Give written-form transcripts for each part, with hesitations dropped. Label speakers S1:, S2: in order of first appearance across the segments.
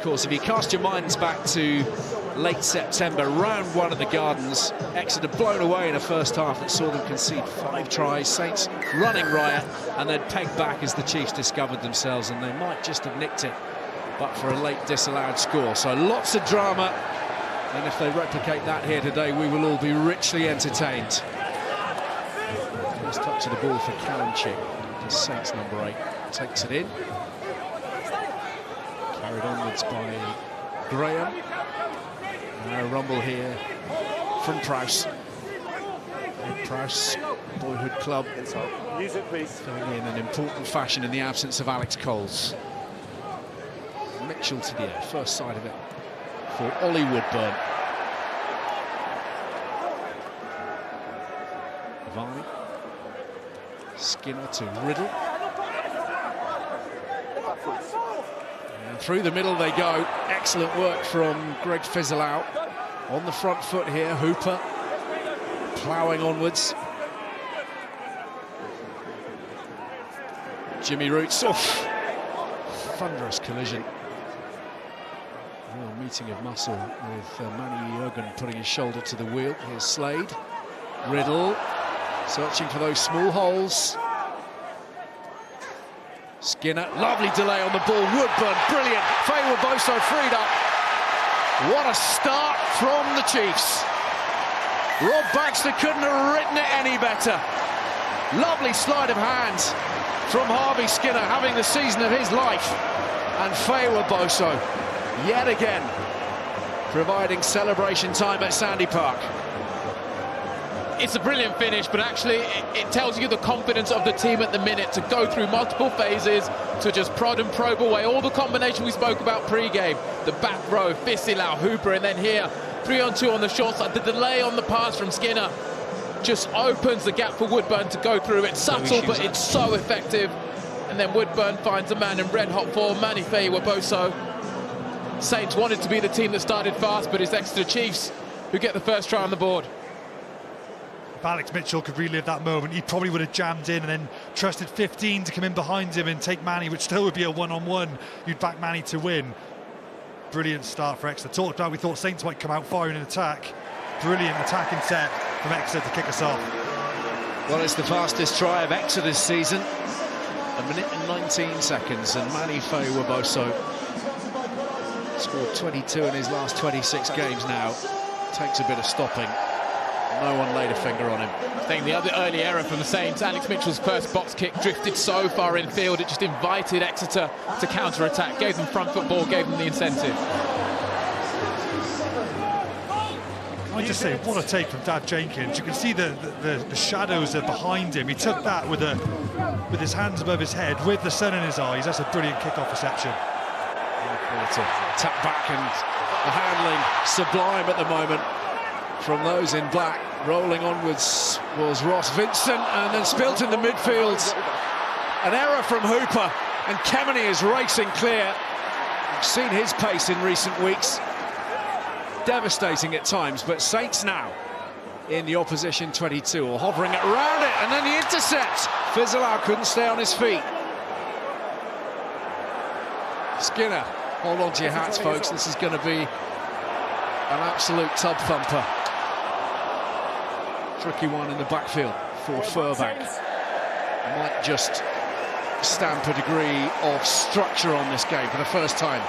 S1: Of course, if you cast your minds back to late September, round 1 at the Gardens, Exeter blown away in a first half that saw them concede 5 tries, Saints running riot, and then pegged back as the Chiefs discovered themselves, and they might just have nicked it, but for a late disallowed score. So lots of drama, and if they replicate that here today, we will all be richly entertained. First touch of the ball for Kalinchik. Saints number 8 takes it in. Carried onwards by Graham. Now a rumble here from Prowse. Prowse, boyhood club,
S2: use it, please.
S1: filling in an important fashion in the absence of Alex Coles. Mitchell to the air, first side of it for Ollie Woodburn. Varney. Skinner to Riddle. And through the middle they go. Excellent work from Greg Fizzelau. On the front foot here, Hooper ploughing onwards. Jimmy Roots, off. Thunderous collision. Real meeting of muscle with Manny Jurgen putting his shoulder to the wheel. Here's Slade. Riddle. Searching for those small holes. Skinner, lovely delay on the ball. Woodburn, brilliant. Faye Waboso freed up. What a start from the Chiefs. Rob Baxter couldn't have written it any better. Lovely sleight of hand from Harvey Skinner, having the season of his life. And Faye Waboso, yet again, providing celebration time at Sandy Park.
S3: It's a brilliant finish, but actually it tells you the confidence of the team at the minute to go through multiple phases, to just prod and probe away all the combination we spoke about pre-game. The back row, Fisilau, Hooper, and then here, 3-on-2 on the short side. The delay on the pass from Skinner just opens the gap for Woodburn to go through. It's subtle, but it's so effective. And then Woodburn finds a man in red-hot form, Manny Faye Waboso. Saints wanted to be the team that started fast, but it's Exeter Chiefs who get the first try on the board.
S4: If Alex Mitchell could relive that moment, he probably would have jammed in and then trusted 15 to come in behind him and take Manny, which still would be a one-on-one. You'd back Manny to win. Brilliant start for Exeter. Talked about, we thought Saints might come out firing an attack. Brilliant attacking set from Exeter to kick us off.
S1: Well, it's the fastest try of Exeter's season. 1 minute and 19 seconds, and Manny Faye Waboso scored 22 in his last 26 games now. Takes a bit of stopping. No one laid a finger on him.
S3: I think the other early error from the Saints, Alex Mitchell's first box kick drifted so far infield, it just invited Exeter to counter-attack, gave them front football, gave them the incentive.
S4: I just say, what a take from Dad Jenkins. You can see the shadows are behind him. He took that with his hands above his head, with the sun in his eyes. That's a brilliant kick-off reception.
S1: Tap back, and the handling sublime at the moment from those in black. Rolling onwards was Ross Vincent, and then spilt in the midfield. An error from Hooper, and Kemeny is racing clear. We've seen his pace in recent weeks. Devastating at times, but Saints now in the opposition 22, or hovering around it, and then the intercept. Fizzelau couldn't stay on his feet. Skinner, hold on to your hats, folks. This is going to be an absolute tub thumper. Tricky one in the backfield for Furbank. Might just stamp a degree of structure on this game for the first time.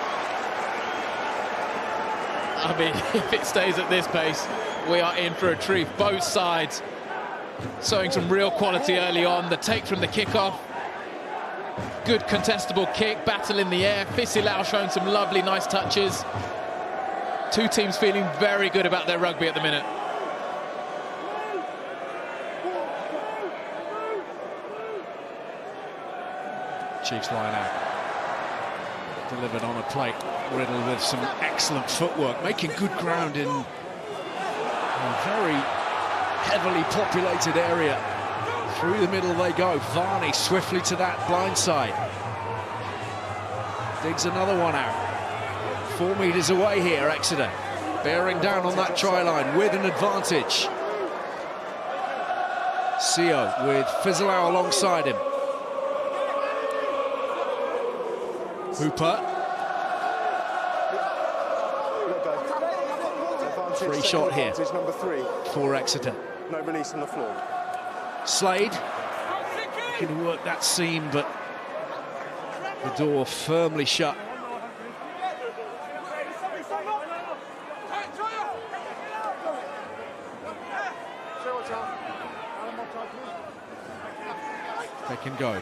S3: I mean, if it stays at this pace, we are in for a treat. Both sides showing some real quality early on. The take from the kickoff, good contestable kick, battle in the air. Fisilau showing some lovely, nice touches. Two teams feeling very good about their rugby at the minute.
S1: Chiefs line out. Delivered on a plate. Riddle with some excellent footwork, making good ground in a very heavily populated area. Through the middle they go. Varney swiftly to that blind side. Digs another one out. 4 metres away here, Exeter. Bearing down on that try line with an advantage. Sio with Fizzelau alongside him. Hooper. Free shot here
S2: number 3.
S1: for Exeter.
S2: No release on the floor.
S1: Slade looking to work that seam, but the door firmly shut.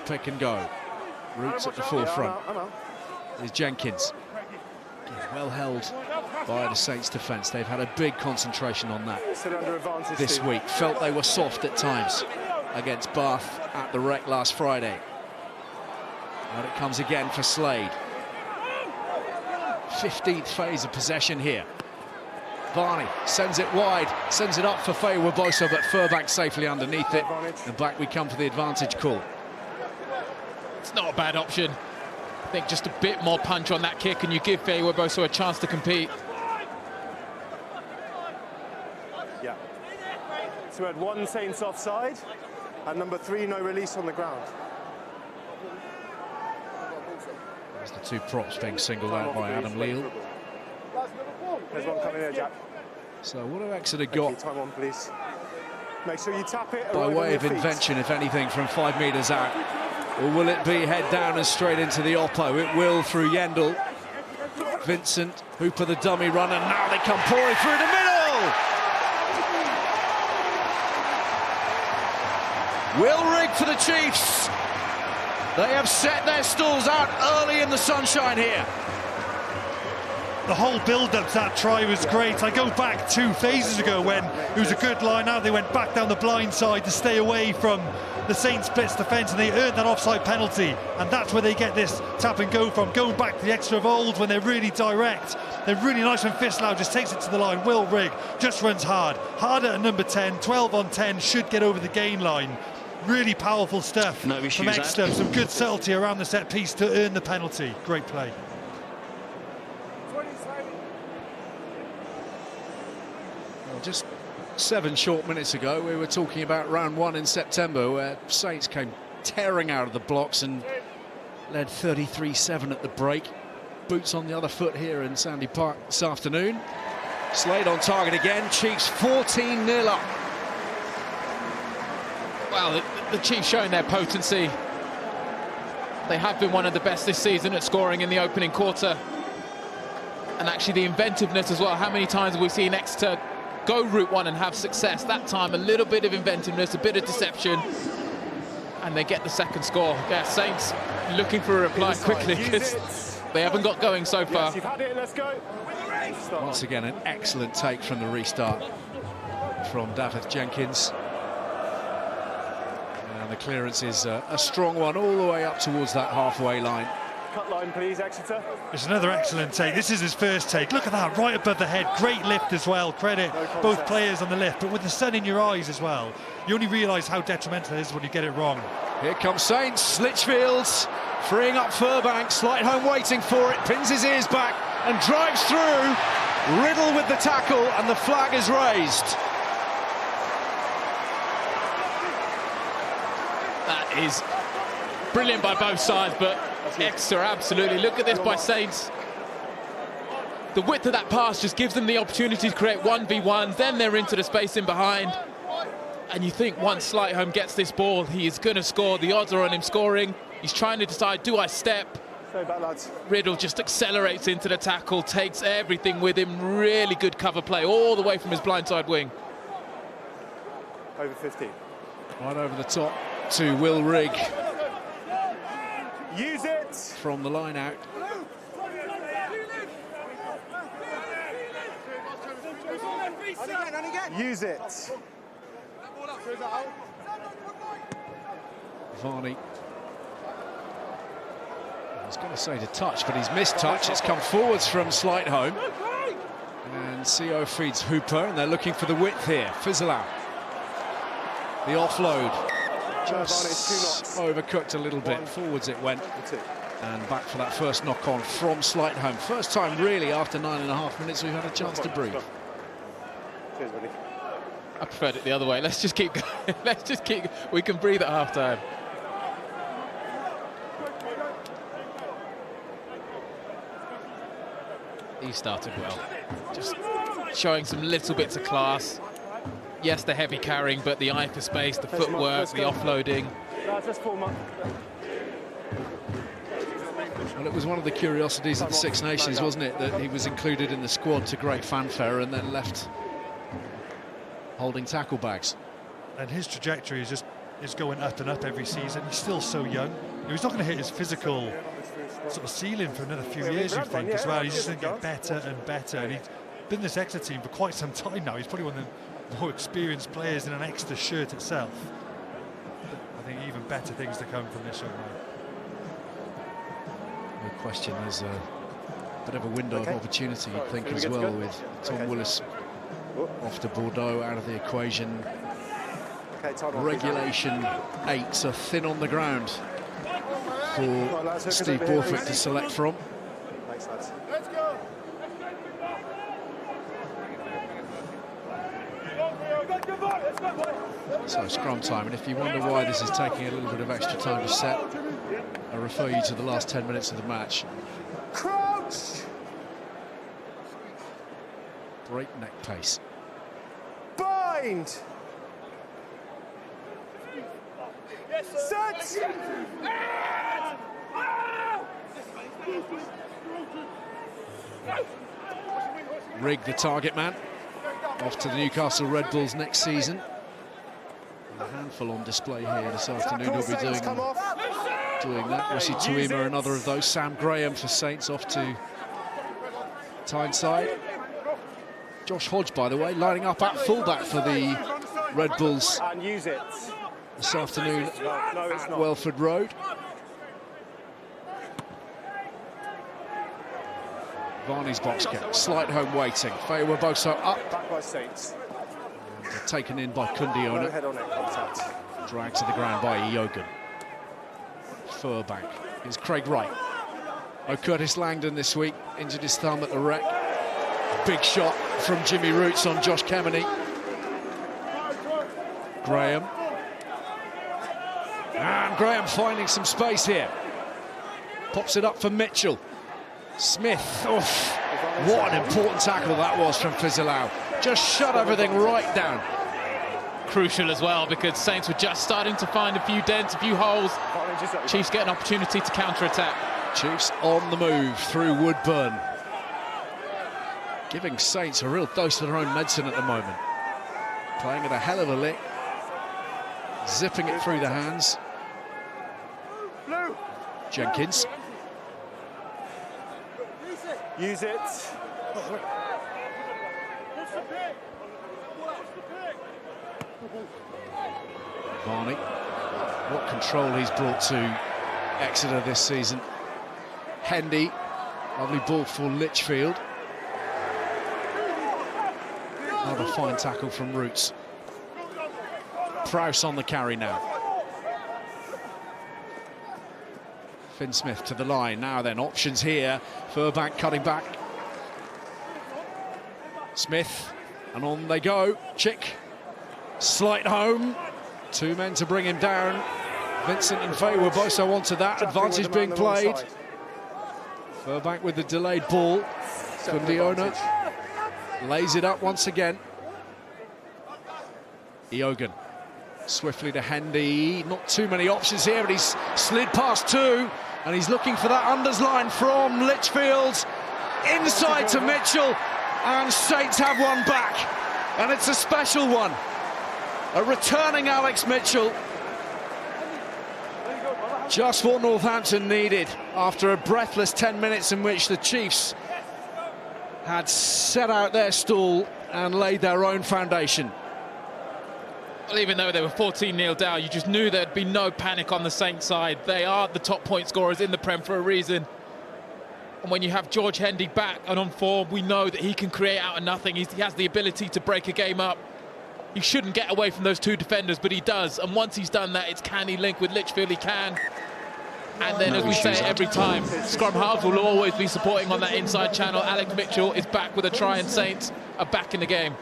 S1: Pick and go. Roots at the forefront. There's Jenkins. Well held by the Saints defence. They've had a big concentration on that this week. Felt they were soft at times against Bath at the Rec last Friday. And it comes again for Slade. 15th phase of possession here. Varney sends it wide, sends it up for Faye Weboso, but Furbank safely underneath it. And back we come for the advantage call.
S3: It's not a bad option. I think just a bit more punch on that kick and you give Faye Weboso a chance to compete.
S2: Yeah. So we had 1 Saints offside and number 3 no release on the ground.
S1: There's the 2 props being singled out by Adam Leal.
S2: There's one coming here, Jack.
S1: So what have Exeter got?
S2: Time on, please. Make sure you tap it.
S1: By way of invention, if anything, from 5 metres out. Or will it be head down and straight into the oppo? It will through Yendall. Vincent, Hooper the dummy runner. Now they come pouring through the middle. Will Rigg for the Chiefs. They have set their stalls out early in the sunshine here.
S4: The whole build-up to that try was great. I go back 2 phases ago when it was a good line out. They went back down the blind side to stay away from the Saints blitz defence, and they earned that offside penalty. And that's where they get this tap and go from. Going back to the Exeter of old when they're really direct. They're really nice when Fislau just takes it to the line. Will Rigg just runs hard. Harder at number 10, 12 on 10, should get over the gain line. Really powerful stuff from Exeter. Some good subtlety around the set piece to earn the penalty. Great play.
S1: Just 7 short minutes ago, we were talking about round 1 in September, where Saints came tearing out of the blocks and led 33-7 at the break. Boots on the other foot here in Sandy Park this afternoon. Slade on target again. Chiefs 14-0 up.
S3: Well, the Chiefs showing their potency. They have been one of the best this season at scoring in the opening quarter. And actually the inventiveness as well. How many times have we seen Exeter go route 1 and have success? That time a little bit of inventiveness, a bit of deception, and they get the second score. Yeah, Saints looking for a reply quickly because they haven't got going so far.
S2: Yes, you've had it, let's go.
S1: Once again, an excellent take from the restart from Davith Jenkins. And the clearance is a strong one all the way up towards that halfway line.
S2: Cut line, please, Exeter.
S4: It's another excellent take. This is his first take. Look at that, right above the head. Great lift as well. Credit both players on the lift, but with the sun in your eyes as well. You only realise how detrimental it is when you get it wrong.
S1: Here comes Saints. Litchfield's freeing up Furbank. Slightholme waiting for it. Pins his ears back and drives through. Riddle with the tackle, and the flag is raised.
S3: That is brilliant by both sides, but Exeter absolutely. Look at this by Saints. The width of that pass just gives them the opportunity to create 1v1s, then they're into the space in behind. And you think once Slightholme gets this ball, he is going to score. The odds are on him scoring. He's trying to decide, do I step? Riddle just accelerates into the tackle, takes everything with him. Really good cover play all the way from his blindside wing.
S2: Over 15.
S1: Right over the top to Will Rigg.
S2: Use it.
S1: From the line out.
S2: Use it.
S1: Varney. I was going to say to touch, but he's missed touch. It's come forwards from Slightholme. And CO feeds Hooper, and they're looking for the width here. Fislau. The offload. Just overcooked a little bit. Forwards it went. And back for that first knock-on from Slightholme. First time, really, after 9.5 minutes, we've had a chance to breathe.
S2: Cheers, buddy.
S3: I preferred it the other way. Let's just keep going. Let's just keep. We can breathe at half-time. He started well, just showing some little bits of class. Yes, the heavy carrying, but the eye for space, the footwork, the offloading.
S1: Well, it was one of the curiosities of the Six Nations, wasn't it, that he was included in the squad to great fanfare and then left holding tackle bags.
S4: And his trajectory is going up and up every season. He's still so young. He's not going to hit his physical sort of ceiling for another few years, you think, as well. He's just going to get better and better. And he's been in this Exeter team for quite some time now. He's probably one of the more experienced players in an Exeter shirt itself. I think even better things to come from this young man.
S1: No question, there's a bit of a window of opportunity, you'd think, as well, with Tom Willis off to Bordeaux, out of the equation. Regulation 8, so thin on the ground for Steve Borthwick to select from.
S2: Thanks, lads.
S1: So scrum time, and if you wonder why this is taking a little bit of extra time to set, I refer you to the last 10 minutes of the match.
S2: Crouch!
S1: Breakneck pace.
S2: Bind! Set!
S1: Rigg, the target man, off to the Newcastle Red Bulls next season. A handful on display here this afternoon. He'll be doing that. Rossi Tuima, another of those. Sam Graham for Saints, off to Tyneside. Josh Hodge, by the way, lining up at fullback for the Red Bulls
S2: And use it.
S1: this afternoon
S2: it's
S1: at Welford Road. Varney's box kick, slight home waiting. Faye Waboso up.
S2: Back by Saints.
S1: Taken in by
S2: No
S1: Kundiona.
S2: head on it contact.
S1: Dragged to the ground by Iogun. Furbank. Here's Craig Wright. Oh, Curtis Langdon this week injured his thumb at the wreck. Big shot from Jimmy Roots on Josh Kemeny. Graham. And Graham finding some space here. Pops it up for Mitchell. Smith. Oof. What an important tackle that was from Fizilau. Just shut everything right down.
S3: Crucial as well, because Saints were just starting to find a few dents, a few holes. Chiefs get an opportunity to counter-attack.
S1: Chiefs on the move through Woodburn. Giving Saints a real dose of their own medicine at the moment. Playing at a hell of a lick. Zipping it through the hands. Jenkins.
S2: Use it.
S1: Varney. What control he's brought to Exeter this season. Hendy. Lovely ball for Litchfield. Another fine tackle from Roots. Prowse on the carry now. Finn Smith to the line. Now then, options here. Furbank cutting back. Smith, and on they go. Chick, slight home. Two men to bring him down. Vincent and Faye were both so onto that. Advantage being played. Furbank with the delayed ball. Kundiona lays it up once again. Iogun swiftly to Hendy. Not too many options here, but he's slid past two, and he's looking for that unders line from Litchfield. Inside to Mitchell, and Saints have one back, and it's a special one. A returning Alex Mitchell. Just what Northampton needed after a breathless 10 minutes in which the Chiefs had set out their stall and laid their own foundation.
S3: Well, even though they were 14-0 down, you just knew there'd be no panic on the Saints side. They are the top point scorers in the Prem for a reason. And when you have George Hendy back and on form, we know that he can create out of nothing. He has the ability to break a game up. He shouldn't get away from those two defenders, but he does. And once he's done that, it's can he link with Litchfield? He can. And then, as we say every time, scrum halves will always be supporting on that inside channel. Alex Mitchell is back with a try, and Saints are back in the game.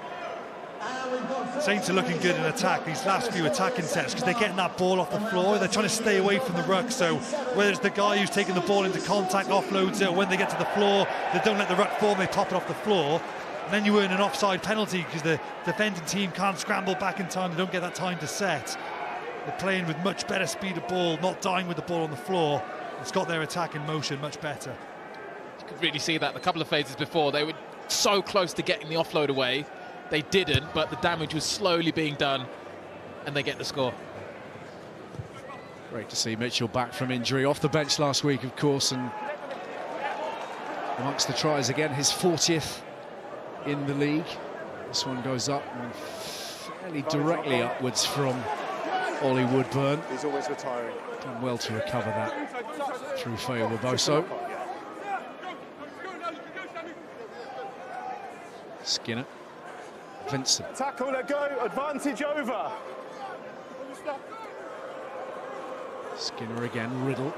S5: And we've got
S4: Saints are looking good in attack, these last few attacking sets, because they're getting that ball off the floor. They're trying to stay away from the ruck, so whether it's the guy who's taking the ball into contact, offloads it, or when they get to the floor, they don't let the ruck form, they pop it off the floor. And then you earn an offside penalty because the defending team can't scramble back in time, they don't get that time to set. They're playing with much better speed of ball, not dying with the ball on the floor. It's got their attack in motion much better.
S3: You could really see that in a couple of phases before. They were so close to getting the offload away. They didn't, but the damage was slowly being done, and they get the score.
S1: Great to see Mitchell back from injury, off the bench last week, of course, and amongst the tries again, his 40th in the league. This one goes up and fairly directly upwards from Ollie Woodburn.
S2: He's always retiring.
S1: Done well to recover that through Feo Waboso. Skinner. Vincent.
S2: Tackle, let go, advantage over.
S1: Skinner again, Riddle.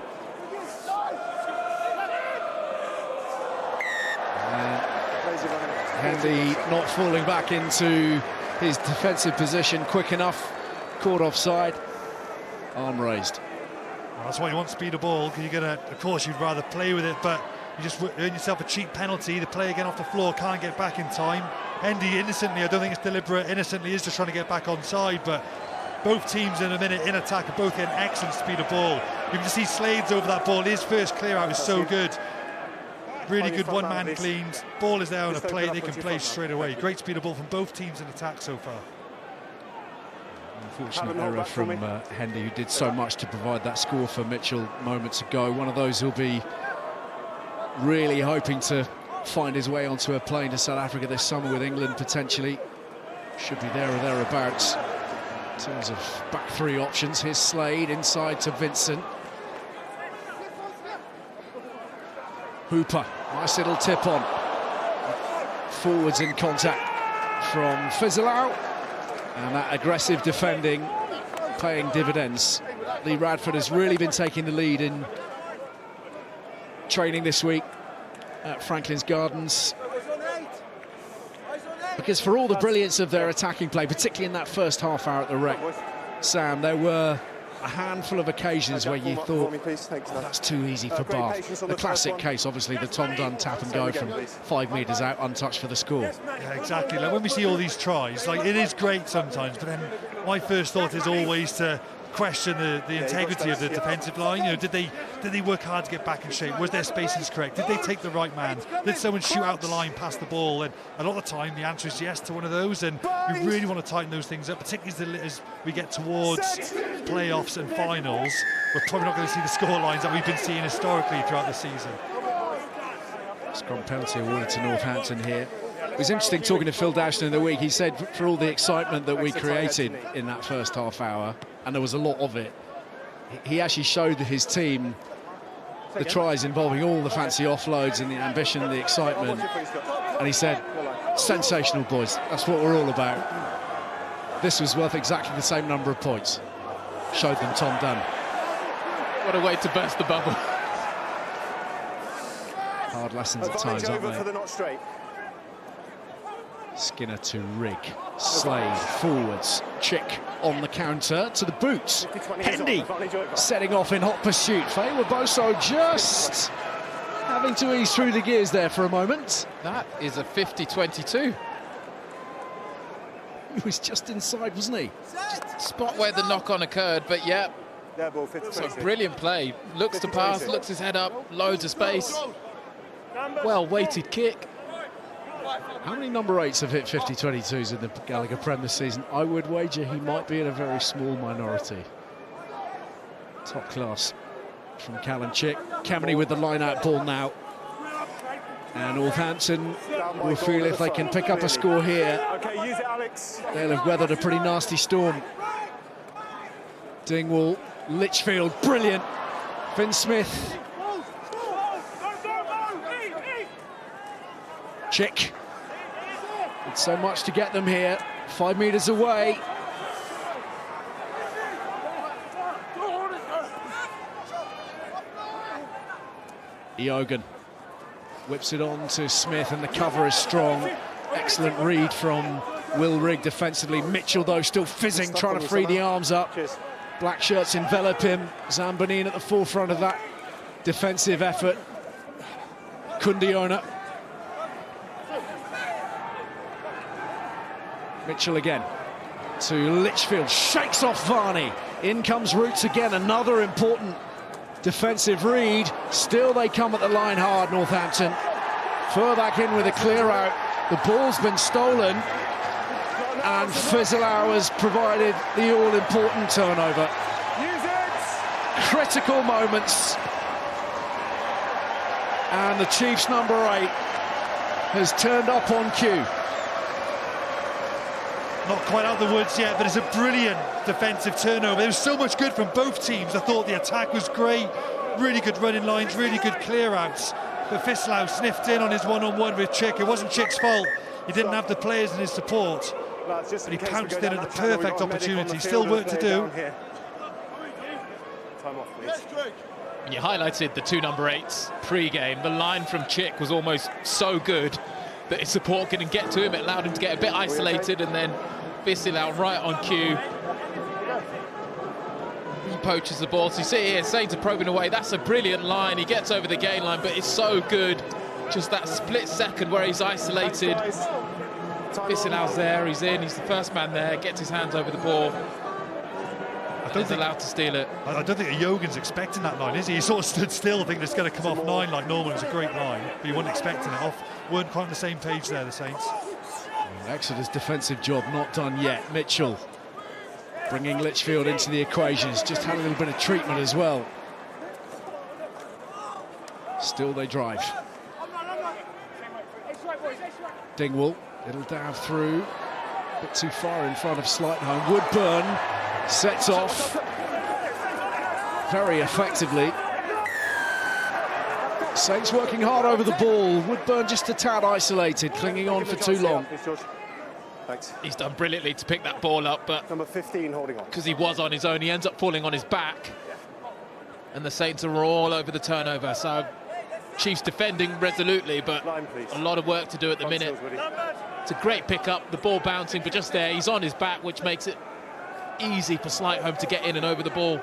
S1: Hendy not falling back into his defensive position quick enough. Caught offside. Arm raised.
S4: Well, that's why you want speed of ball, because you're going to, of course, you'd rather play with it, but you just earn yourself a cheap penalty. The player again off the floor can't get back in time. Hendy innocently, I don't think it's deliberate, innocently is just trying to get back on side, but both teams in a minute in attack are both getting excellent speed of ball. You can just see Slades over that ball. His first clear out is so good. Really good one-man cleaned. Ball is there on a play, they can play straight away. Great speed of ball from both teams in attack so far.
S1: Unfortunate error from Hendy, who did so much to provide that score for Mitchell moments ago. One of those who'll be really hoping to find his way onto a plane to South Africa this summer with England, potentially. Should be there or thereabouts. In terms of back three options, here's Slade inside to Vincent. Hooper, nice little tip on. Forwards in contact from Fizzelau. And that aggressive defending paying dividends. Lee Radford has really been taking the lead in training this week at Franklin's Gardens, because for all the brilliance of their attacking play, particularly in that first half hour at the Rec, Sam, there were a handful of occasions where you thought, oh, that's too easy for Bath. The classic case, obviously, the Tom Dunn tap and go from 5 metres out, untouched for the score.
S4: Yeah, exactly. Like when we see all these tries, like it is great sometimes, but then my first thought is always to question the integrity of the defensive line. You know, did they work hard to get back in shape? Was their spacings correct? Did they take the right man? Did someone shoot out the line past the ball? And a lot of the time the answer is yes to one of those, and you really want to tighten those things up, particularly as we get towards playoffs and finals. We're probably not going to see the score lines that we've been seeing historically throughout the season.
S1: Scrum penalty awarded to Northampton here. It was interesting talking to Phil Dashton in the week. He said for all the excitement that we created in that first half hour, and there was a lot of it, he actually showed his team the tries involving all the fancy offloads and the ambition and the excitement. And he said, sensational, boys. That's what we're all about. This was worth exactly the same number of points. Showed them Tom Dunn.
S3: What a way to burst the bubble.
S1: Hard lessons at times, aren't they? Skinner to Rigg. Slade forwards. Chick on the counter to the boots. Hendy setting off in hot pursuit. Feo Waboso just having to ease through the gears there for a moment.
S3: That is a 50-22.
S1: He was just inside, wasn't he?
S3: Just spot where the knock-on occurred, but yeah. So brilliant play. Looks to pass, looks his head up, loads of space. Well-weighted kick.
S1: How many number 8s have hit 50-22s in the Gallagher PREM this season? I would wager he might be in a very small minority. Top class from Callum Chick. Kameny with the line-out ball now. And Northampton will feel if they can pick up a score here, they'll have weathered a pretty nasty storm. Dingwall, Litchfield, brilliant. Finn Smith. Chick. Did so much to get them here. 5 metres away. Eogan whips it on to Smith, and the cover is strong. Excellent read from Will Rigg defensively. Mitchell, though, still fizzing, trying to free the arms up.
S2: Cheers.
S1: Black shirts envelop him. Zambonin at the forefront of that defensive effort. Kundiona. Mitchell again to Litchfield, shakes off Varney. In comes Roots again, another important defensive read. Still they come at the line hard, Northampton. Furback in with a clear out. The ball's been stolen, and Fizzleau has provided the all-important turnover.
S2: Use it!
S1: Critical moments. And the Chiefs' number 8 has turned up on cue.
S4: Not quite out of the woods yet, but it's a brilliant defensive turnover. There was so much good from both teams. I thought the attack was great, really good running lines, really good clear-outs. But Fizzleau sniffed in on his one-on-one with Chick. It wasn't Chick's fault. He didn't have the players in his support.
S2: But
S4: he pounced in at the perfect opportunity. Still work to do.
S2: Time off, please.
S3: You highlighted the 2 number 8s pre-game. The line from Chick was almost so good that his support couldn't get to him. It allowed him to get a bit isolated, and then Fizzleau right on cue. He poaches the ball. So you see here, Saints are probing away. That's a brilliant line. He gets over the gain line, but it's so good. Just that split second where he's isolated. Fizzleau's there, he's in, he's the first man there, gets his hands over the ball. He's allowed to steal it.
S4: I don't think Jogan's expecting that line, is he? He sort of stood still, thinking it's going to come off 9 like normal. It's a great line, but he wasn't expecting it off. Weren't quite on the same page there, the Saints.
S1: Exeter's defensive job not done yet. Mitchell bringing Litchfield into the equation. He's just had a little bit of treatment as well. Still they drive. Dingwall, little dive through, a bit too far in front of Slightholme. Woodburn sets off very effectively. Saints working hard over the ball. Woodburn just a tad isolated, clinging on for too long.
S2: Thanks.
S3: He's done brilliantly to pick that ball up, but
S2: number 15 holding on.
S3: Because he was on his own, he ends up falling on his back. And the Saints are all over the turnover. So Chiefs defending resolutely, but a lot of work to do at the minute. It's a great pick-up, the ball bouncing, but just there, he's on his back, which makes it easy for Slightholme to get in and over the ball.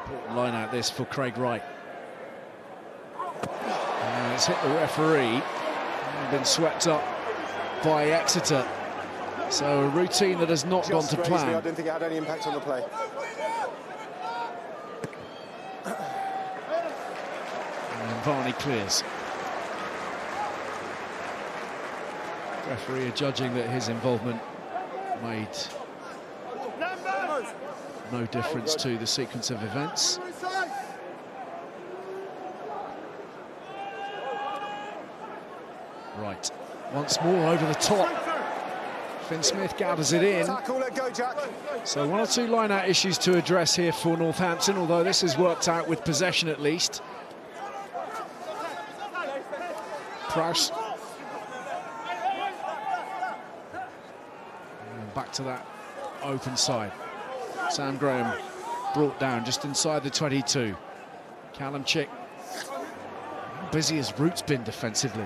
S1: Important line out this for Craig Wright. And it's hit the referee and been swept up by Exeter. So a routine that has not gone to plan.
S2: I didn't think it had any impact on the play.
S1: And Varney clears. Referee judging that his involvement made no difference to the sequence of events. Right, once more over the top. Finn Smith gathers it in. So 1 or 2 line-out issues to address here for Northampton, although this has worked out with possession at least. Prowse. And back to that open side. Sam Graham brought down just inside the 22. Callum Chick. How busy has Roots been defensively?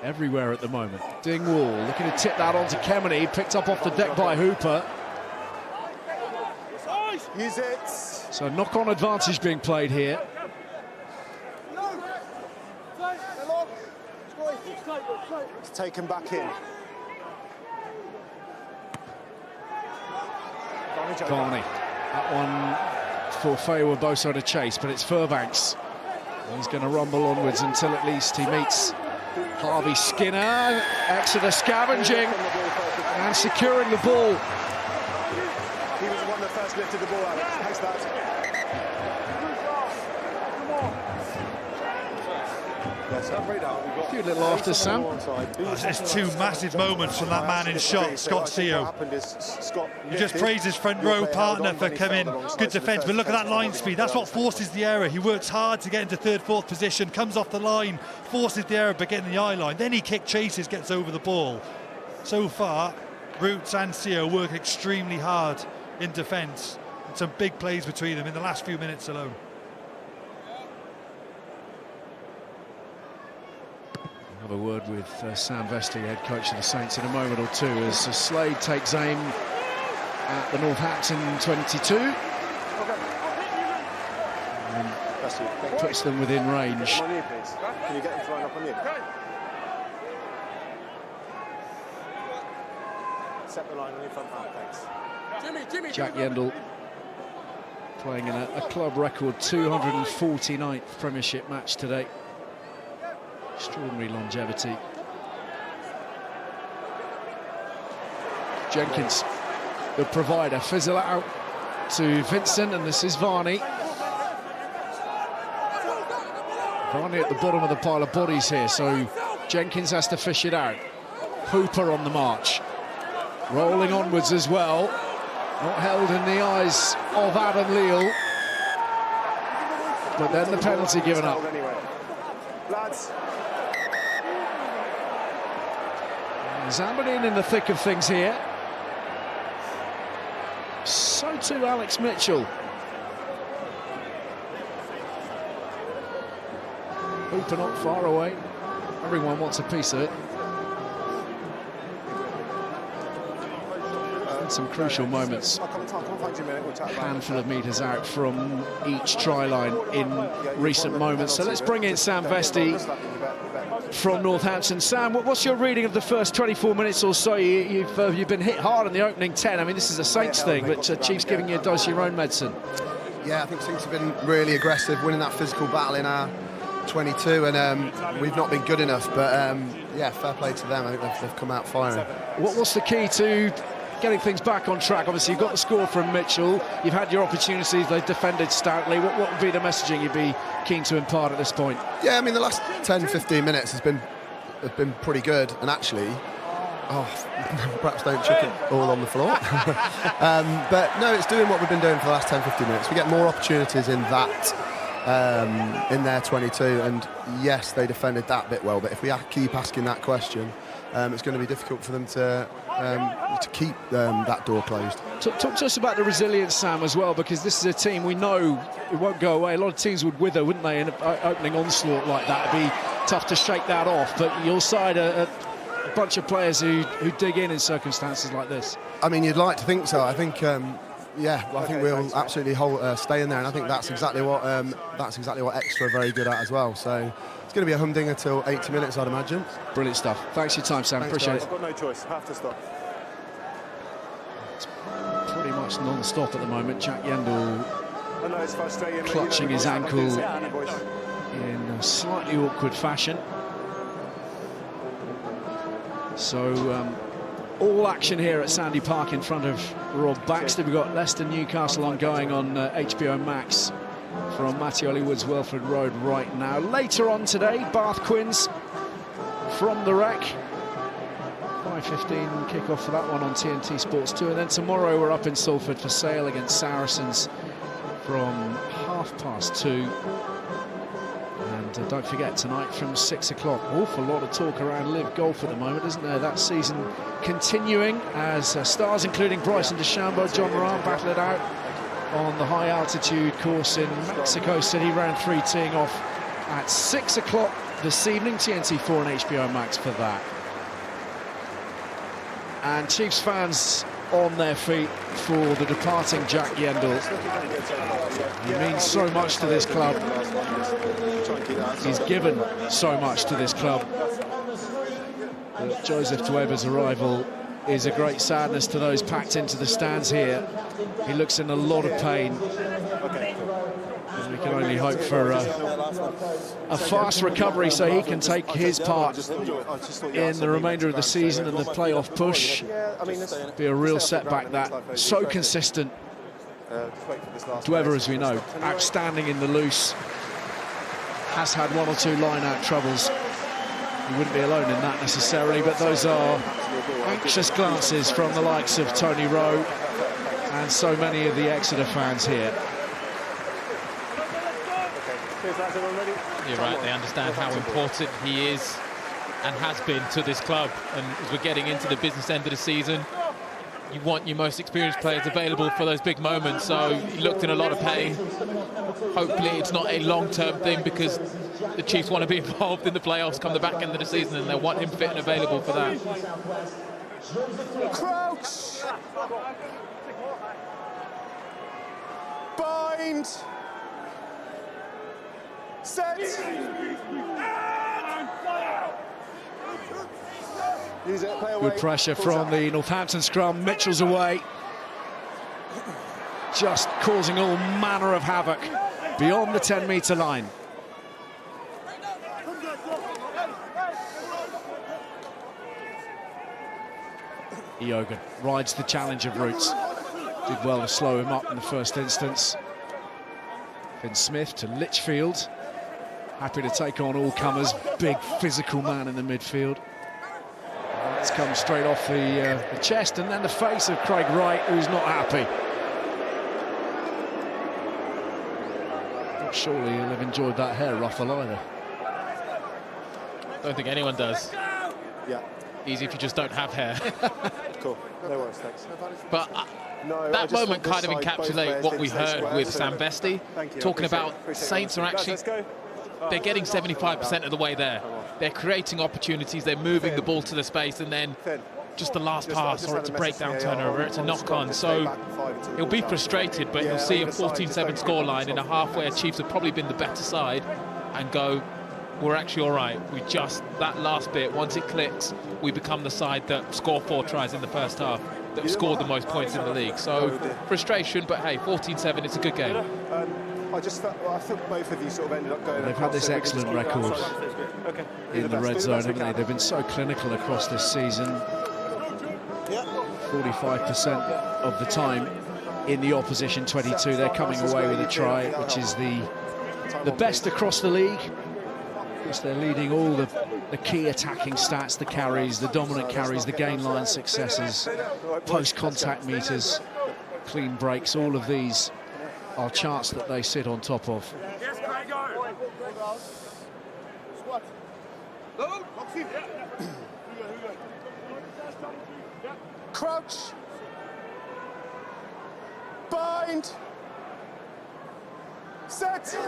S1: Everywhere at the moment. Dingwall looking to tip that onto Kemeny, picked up off the deck by Hooper.
S2: Use it.
S1: So knock-on advantage being played here.
S2: It's taken back in.
S1: Varney. That one for Fayewa Boso to chase, but it's Furbanks. He's going to rumble onwards until at least he meets Harvey Skinner. Exeter scavenging and securing the ball.
S2: He was the one that first lifted the ball out. Thanks, that.
S1: A few little after, Sam.
S4: There's 2 massive moments from that man in shot, Scott Seo. He just praised his front row partner for coming. Good defence, but look at that line speed. That's what forces the error. He works hard to get into 3rd, 4th position, comes off the line, forces the error but getting the eye line. Then he kick chases, gets over the ball. So far, Roots and Seo work extremely hard in defence. And some big plays between them in the last few minutes alone.
S1: Have a word with Sam Vesty, head coach of the Saints, in a moment or two, as Slade takes aim at the Northampton 22 and puts them within range.
S2: Can you get them to line up on you? Set the line on your front half, thanks.
S1: Jack Yendall playing in a club record 249th Premiership match today. Extraordinary longevity. Jenkins, the provider, fizzle out to Vincent, and this is Varney. Varney at the bottom of the pile of bodies here, so Jenkins has to fish it out. Hooper on the march, rolling onwards as well. Not held in the eyes of Adam Leal, but then the penalty given up.
S2: Lads.
S1: Zambadin in the thick of things here. So too Alex Mitchell. Hooper not far away. Everyone wants a piece of it. Some crucial moments. A handful of metres out from each try line in recent moments. So let's bring in Sam Vesty from Northampton. Sam, what's your reading of the first 24 minutes or so? You've been hit hard in the opening 10. I mean, this is a Saints thing, but Chiefs giving you a dose of your own medicine.
S5: Yeah, I think Saints have been really aggressive, winning that physical battle in our 22, and we've not been good enough. But yeah, fair play to them. I think they've come out firing.
S1: What's the key to getting things back on track? Obviously, you've got the score from Mitchell. You've had your opportunities. They've defended stoutly. What would be the messaging you'd be keen to impart at this point?
S5: Yeah, I mean, the last 10-15 minutes have been pretty good, and actually, perhaps don't chuck it all on the floor. But no, it's doing what we've been doing for the last 10-15 minutes. We get more opportunities in that, in their 22, and yes, they defended that bit well, but if we keep asking that question, it's going to be difficult for them to keep that door closed.
S1: Talk to us about the resilience, Sam, as well, because this is a team we know it won't go away. A lot of teams would wither, wouldn't they, in an opening onslaught like that? It'd be tough to shake that off, but your side a bunch of players who dig in circumstances like this.
S5: I mean, you'd like to think so. I think I think we'll absolutely stay in there, and I think that's exactly what Exeter are very good at as well. So it's going to be a humdinger till 80 minutes, I'd imagine.
S1: Brilliant stuff. Thanks for your time, Sam.
S5: Thanks,
S1: appreciate
S5: guys.
S1: it.
S2: I've got no choice. Have to stop.
S1: It's pretty much non-stop at the moment. Jack Yendall
S2: I know it's frustrating,
S1: clutching his ankle in a slightly awkward fashion. So all action here at Sandy Park in front of Rob Baxter. We've got Leicester Newcastle ongoing on HBO Max from Matthew Hollywood's Welford Road right now. Later on today, Bath Quins from the Wreck. 5:15 kick-off for that one on TNT Sports 2. And then tomorrow we're up in Salford for Sale against Saracens from 2:30. And don't forget, tonight from 6 o'clock, awful lot of talk around Live Golf at the moment, isn't there? That season continuing as stars including Bryson DeChambeau, John Rahm battle it out on the high altitude course in Mexico City. Round 3 teeing off at 6 o'clock this evening. TNT4 and HBO Max for that. And Chiefs fans on their feet for the departing Jack Yendall. He means so much to this club. He's given so much to this club. But Joseph Tueba's arrival is a great sadness to those packed into the stands here. He looks in a lot of pain. And we can only hope for a fast recovery so he can take his part in the remainder of the season and the playoff push. Be a real setback, that. So consistent. Tueba, as we know, outstanding in the loose. Has had 1 or 2 line-out troubles. He wouldn't be alone in that necessarily, but those are anxious glances from the likes of Tony Rowe and so many of the Exeter fans here.
S3: You're right, they understand how important he is and has been to this club, and as we're getting into the business end of the season, you want your most experienced players available for those big moments, so he looked in a lot of pain. Hopefully it's not a long-term thing, because the Chiefs want to be involved in the playoffs come the back end of the season, and they want him fit and available for that.
S2: Crouch! Bind! Set! Use it, play away.
S1: Good pressure from the Northampton scrum. Mitchell's away. Just causing all manner of havoc beyond the 10-metre line. Eogan rides the challenge of Roots. Did well to slow him up in the first instance. Finn Smith to Litchfield. Happy to take on all comers. Big physical man in the midfield. That's come straight off the chest, and then the face of Craig Wright, who's not happy. Not surely he'll have enjoyed that hair ruffle either.
S3: Don't think anyone does.
S2: Yeah.
S3: Easy if you just don't have hair.
S2: Cool. No worries, thanks.
S3: But that moment kind of encapsulates what we heard with Sam Vesti, talking about Saints are actually, they're getting 75% of the way there. They're creating opportunities, they're moving the ball to the space, and then just the last pass, or it's a breakdown turnover, it's a knock-on. So he'll be frustrated, but he'll see a 14-7 scoreline in a half where Chiefs have probably been the better side, and go, we're actually all right. We just, that last bit, once it clicks, we become the side that score 4 tries in the first half, that have scored the most points in the league. So frustration, but hey, 14-7, it's a good game.
S2: I think both of you sort of ended up going.
S1: They've had this excellent record in the red zone, haven't they? They've been so clinical across this season. 45% of the time in the opposition 22, they're coming away with a try, which is the best across the league. Of course, they're leading all the key attacking stats, the carries, the dominant carries, the gain line successes, post-contact meters, clean breaks, all of these are charts that they sit on top of.
S2: Crouch. Bind. Set.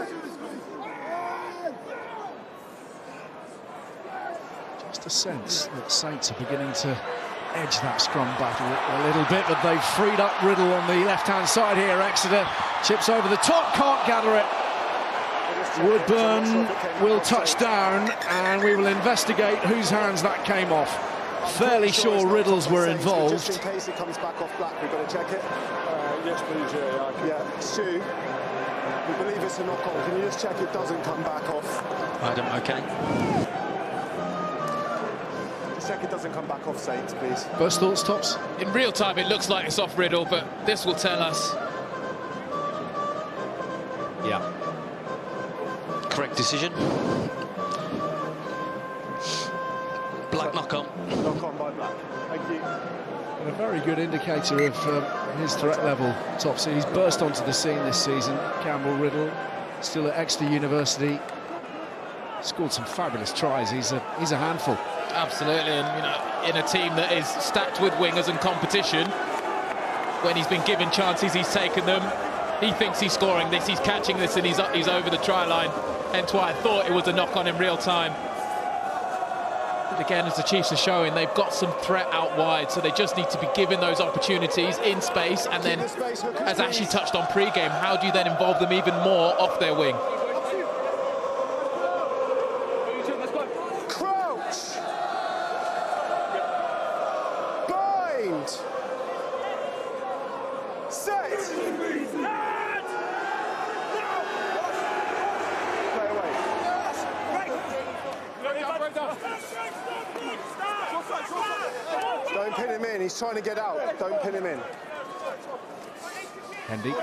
S1: Just a sense that Saints are beginning to edge that scrum battle a little bit, but they've freed up Riddle on the left-hand side here. Exeter chips over the top, can't gather it. Woodburn will touch down, and we will investigate whose hands that came off. Fairly sure Riddles were involved.
S2: Just in case it comes back off black, we've got to check it. Yes, please, yeah. Stu, we believe it's a knock-on. Can you just check it doesn't come back off?
S6: Adam, okay.
S2: Check it doesn't come back off, Saints, please.
S1: First thoughts, Tops?
S3: In real time, it looks like it's off Riddle, but this will tell us.
S1: Yeah.
S6: Correct decision. Black knock-on.
S2: Knock-on by black. Thank you.
S1: And a very good indicator of his threat level, Topsy. He's burst onto the scene this season. Campbell Riddle, still at Exeter University. Scored some fabulous tries. He's a handful.
S3: Absolutely, and you know, in a team that is stacked with wingers and competition, when he's been given chances, he's taken them. He thinks he's scoring this, he's catching this, and he's over the try line. Hence why I thought it was a knock-on in real time. But again, as the Chiefs are showing, they've got some threat out wide, so they just need to be given those opportunities in space. And then, as Ashley touched on pre-game, how do you then involve them even more off their wing?
S2: Don't pin him in, he's trying to get out. Don't pin him in.
S1: Hendy.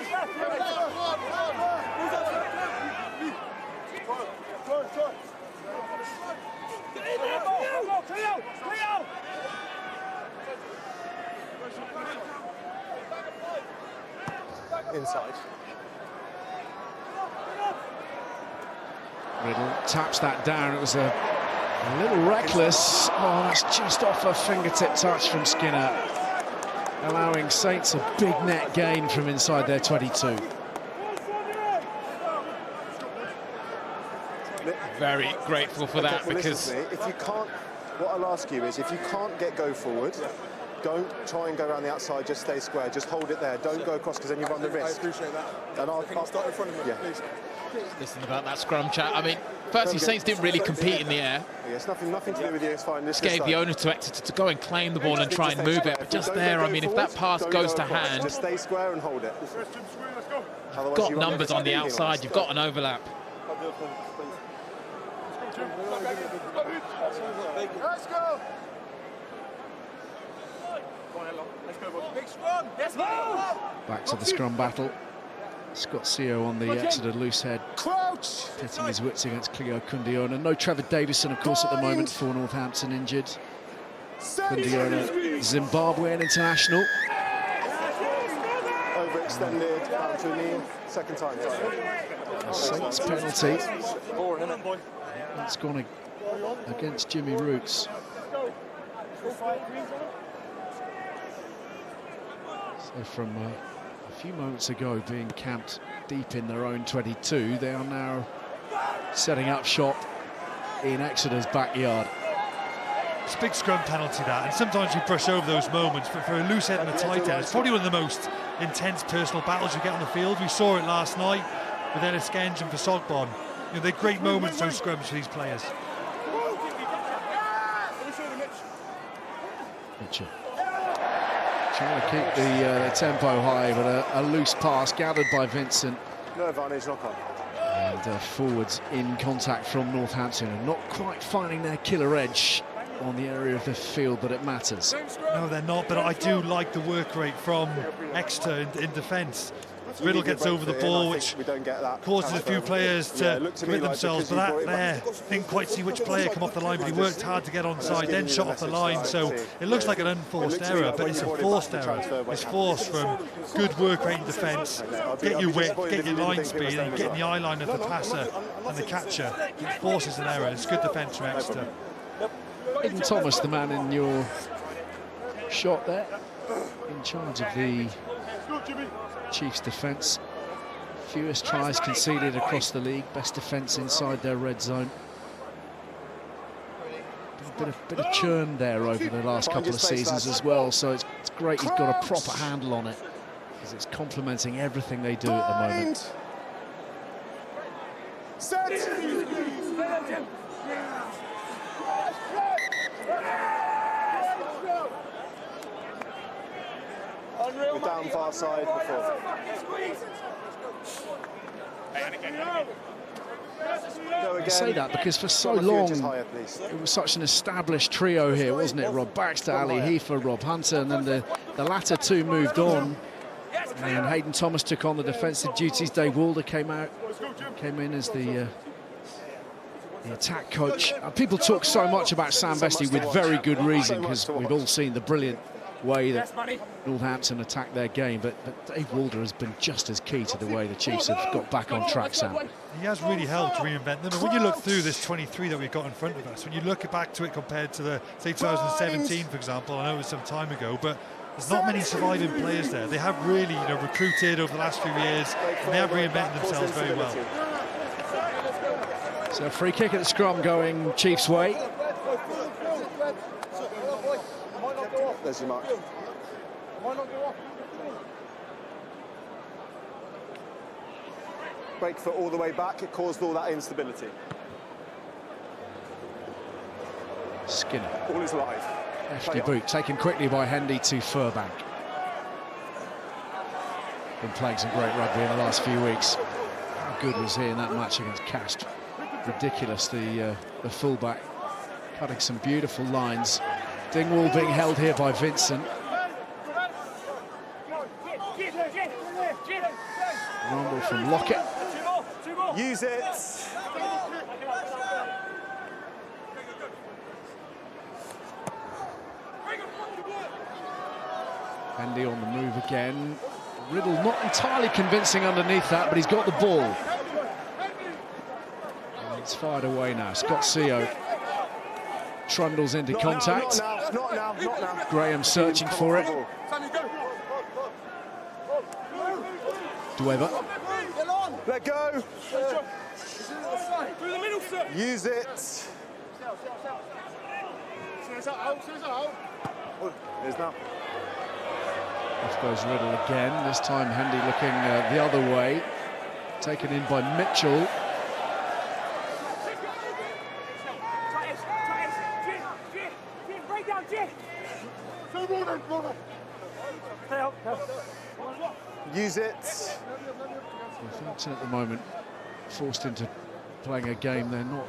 S2: Inside.
S1: Riddle taps that down. It was a little reckless. Oh, that's just off a fingertip touch from Skinner. allowing Saints a big net gain from inside their 22.
S3: Very grateful for that,
S2: well,
S3: because
S2: if you can't, what I'll ask you is, if you can't get go forward, don't try and go around the outside, just stay square, just hold it there, don't go across, because then you run the risk.
S7: I appreciate that.
S2: And I'll start in front of me, please.
S3: listen about that scrum chat. I mean, firstly, Saints didn't really compete in the air.
S2: Yeah, it's nothing to do with you, it's fine.
S3: This gave the owner to Exeter to go and claim the ball and try and move it, but just there, I mean, if that pass goes to hand,
S2: just stay square and hold it.
S3: You've got numbers on the outside, you've got an overlap.
S7: Let's go.
S1: Back to the scrum battle. Scott Seo on the Exeter loose head, pitting his wits against Cleo Kundiona. No Trevor Davison, of course, at the moment for Northampton, injured. Kundiona, Zimbabwean international.
S2: Overextended, down to a knee, second time.
S1: A Saints penalty. That's gone against Jimmy Roots. So from a few moments ago being camped deep in their own 22, they are now setting up shop in Exeter's backyard.
S4: It's a big scrum penalty, that, and sometimes you brush over those moments, but for a loose head and a tight head, it's probably one of the most intense personal battles you get on the field. We saw it last night with Ellis Genge and for Sogbon. You know, they're great moments, those scrums, for these players.
S1: Mitchell trying to keep the tempo high, but a loose pass gathered by Vincent.
S2: No advantage, knock on.
S1: And forwards in contact from Northampton, and not quite finding their killer edge on the area of the field, but it matters.
S4: No, they're not, but I do like the work rate from Exeter in defence. Riddle gets over the ball, which causes a few players to commit themselves, but that there, didn't quite see which player come off the line, but he worked hard to get onside, then shot off the line, so it looks like an unforced error, but it's a forced error. It's forced from good work rate in defence, get your width, get your line speed, and get in the eye line of the passer and the catcher. It forces an error. It's good defence from Exeter.
S1: Aidan Thomas, the man in your shot there, in charge of the Chiefs' defence. Fewest tries conceded across the league, best defence inside their red zone. Bit of churn there over the last couple of seasons as well, so it's great he's got a proper handle on it, because it's complementing everything they do at the moment.
S2: We're down far side before.
S1: I say that because for so long it was such an established trio here, wasn't it? Rob Baxter, Ali Heifer, Rob Hunter, and then the latter two moved on, and Hayden Thomas took on the defensive duties. Dave Walder came in as the attack coach. People talk so much about Sam Bestie with very good reason, because we've all seen the brilliant way that Northampton attacked their game, but Dave Walder has been just as key to the way the Chiefs have got back on track, Sam.
S4: He has really helped reinvent them, and when you look through this 23 that we've got in front of us, when you look back to it compared to the, say, 2017, for example, I know it was some time ago, but there's not many surviving players there. They have really, recruited over the last few years, and they have reinvented themselves very well.
S1: So a free kick at the scrum going Chiefs' way.
S2: There's your mark. Break foot all the way back, it caused all that instability.
S1: Skinner.
S2: All is live.
S1: Hefty boot, taken quickly by Hendy to Furbank. Been playing some great rugby in the last few weeks. How good was he in that match against Cast? Ridiculous, the fullback, cutting some beautiful lines. Dingwall being held here by Vincent. Rumble from Lockett.
S2: Use it.
S1: Hendy on the move again. Riddle not entirely convincing underneath that, but he's got the ball. And it's fired away now. Scott Seo trundles into contact.
S2: Not now.
S1: Graham searching for it. Dueva.
S2: Let go. Use it. There's now.
S1: Off goes Riddle again. This time Hendy looking the other way. Taken in by Mitchell.
S2: Use it.
S1: Northampton at the moment forced into playing a game they're not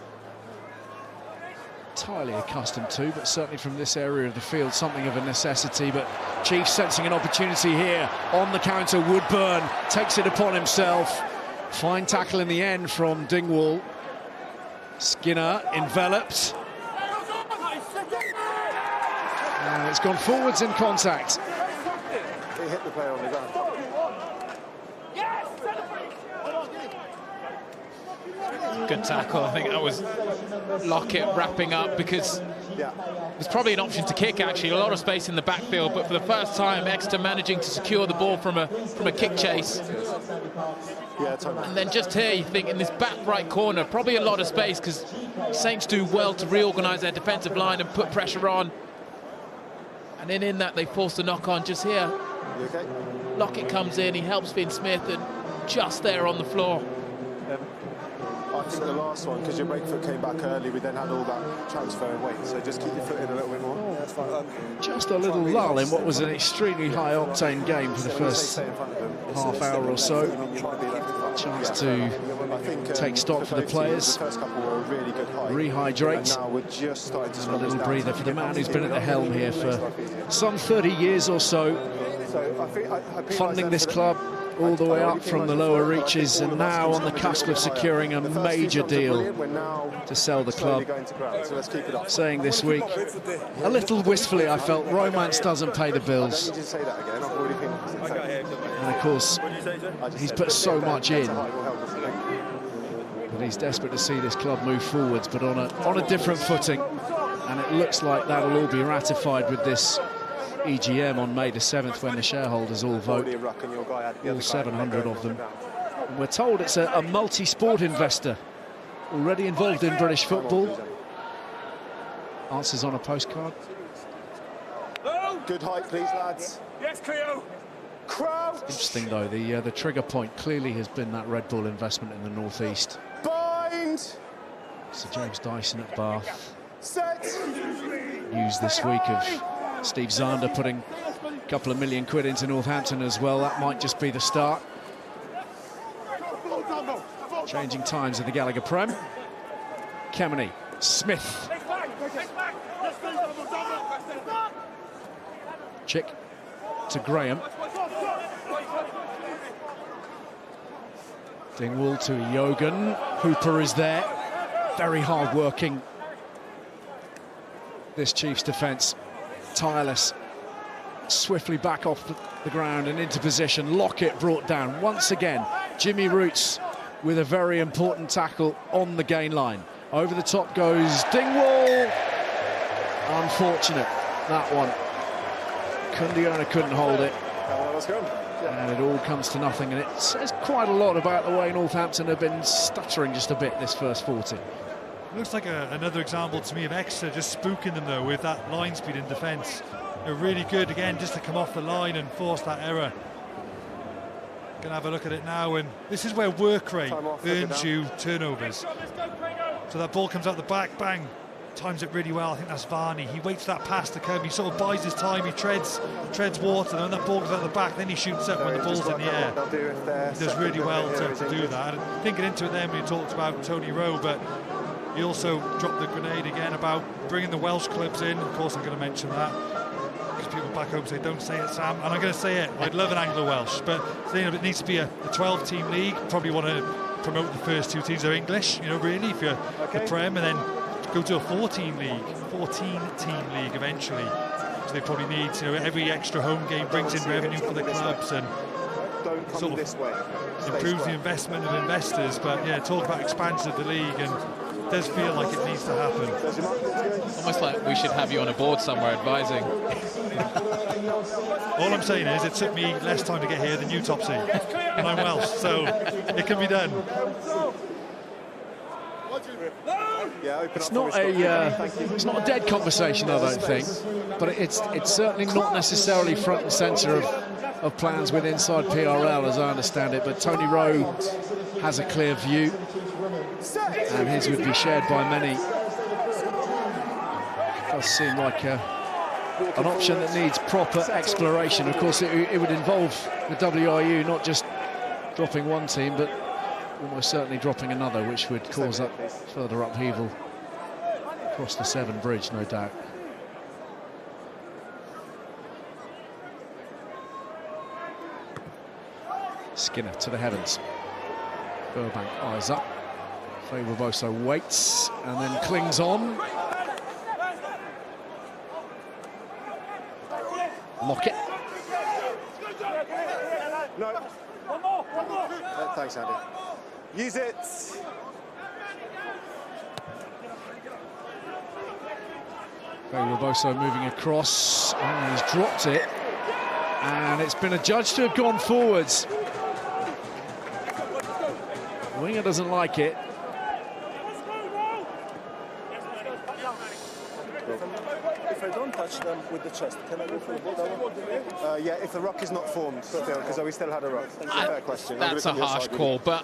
S1: entirely accustomed to, but certainly from this area of the field, something of a necessity. But Chiefs sensing an opportunity here on the counter. Woodburn takes it upon himself. Fine tackle in the end from Dingwall. Skinner enveloped. And it's gone forwards in contact.
S2: He hit the player on the ground.
S3: Good tackle. I think that was Lockett wrapping up, because there's probably an option to kick, actually. A lot of space in the backfield, but for the first time, Exeter managing to secure the ball from a kick chase. And then just here, you think in this back right corner, probably a lot of space, because Saints do well to reorganise their defensive line and put pressure on. And then in that, they force the knock on just here. Lockett comes in, he helps Finn Smith, and just there on the floor.
S2: I think the last one, because your break foot came back early, we then had all that transfer in weight, so just keep your foot in a little bit more. That's fine.
S1: Just a little lull in what was an extremely high-octane game for the first half hour or so. Chance to take stock for the players, rehydrate, and a little breather for the man who's been at the helm here for some 30 years or so, funding this club all the way up from the lower reaches, and now on the cusp of securing a major deal to sell the club. Saying this week, a little wistfully, I felt romance doesn't pay the bills. And of course, he's put so much in, but he's desperate to see this club move forwards, but on a different footing. And it looks like that'll all be ratified with this EGM on May the 7th, when the shareholders all vote, all 700 of them. And we're told it's a multi-sport investor already involved in British football. Answers on a postcard.
S2: Good height, please, lads. Yes, Cleo. Crouch.
S1: Interesting, though, the trigger point clearly has been that Red Bull investment in the northeast.
S2: Bind.
S1: Sir James Dyson at Bath.
S2: Set.
S1: News this week of Steve Zander putting a couple of £1 million into Northampton as well. That might just be the start. Changing times of the Gallagher PREM. Kemeny, Smith. Chick to Graham. Dingwall to Yogan. Hooper is there. Very hard-working, this Chiefs defence. Tireless. Swiftly back off the ground and into position. Lockett brought down once again. Jimmy Roots with a very important tackle on the gain line. Over the top goes Dingwall. Unfortunate, that one. Kundiona couldn't hold it. And it all comes to nothing, and it says quite a lot about the way Northampton have been stuttering just a bit this first 40.
S4: Looks like another example to me of Exeter just spooking them, though, with that line speed in defence. They're really good, again, just to come off the line and force that error. Gonna have a look at it now, and this is where work rate earns you turnovers. So that ball comes out the back, bang, times it really well. I think that's Varney. He waits for that pass to come, he sort of buys his time, he treads water, and when that ball goes out the back, then he shoots up when the ball's in the air. He does really well to do that. And thinking into it then when he talked about Tony Rowe, but he also dropped the grenade again about bringing the Welsh clubs in. Of course, I'm going to mention that, because people back home say, don't say it, Sam. And I'm going to say it. I'd love an Anglo-Welsh, but it needs to be a 12-team league. Probably want to promote the first 2 teams are English, really, if you're the Prem, and then go to a 14-team league eventually. So they probably need, every extra home game brings in revenue for the clubs and sort of improves the investment of investors. But yeah, talk about expansion of the league, and does feel like it needs to happen.
S3: Almost like we should have you on a board somewhere advising.
S4: All I'm saying is it took me less time to get here than you, Topsy, and I'm Welsh, so it can be done.
S1: It's not a dead conversation, I don't think, but it's certainly not necessarily front and centre of plans with inside PRL, as I understand it. But Tony Rowe has a clear view, and his would be shared by many. It does seem like an option that needs proper exploration. Of course, it would involve the WRU not just dropping one team, but almost certainly dropping another, which would cause up further upheaval across the Severn Bridge, no doubt. Skinner to the heavens. Burbank eyes up. Faye Reboso waits and then clings on. Lockett.
S2: No. Thanks, Andy. Use it.
S1: Faye Reboso moving across, and he's dropped it. And it's been adjudged to have gone forwards. The winger doesn't like it.
S2: If I don't touch them with the chest, can I go for the ball? Yeah, if the ruck is not formed still, because we still had a ruck. That's a fair question.
S3: That's a harsh call, but...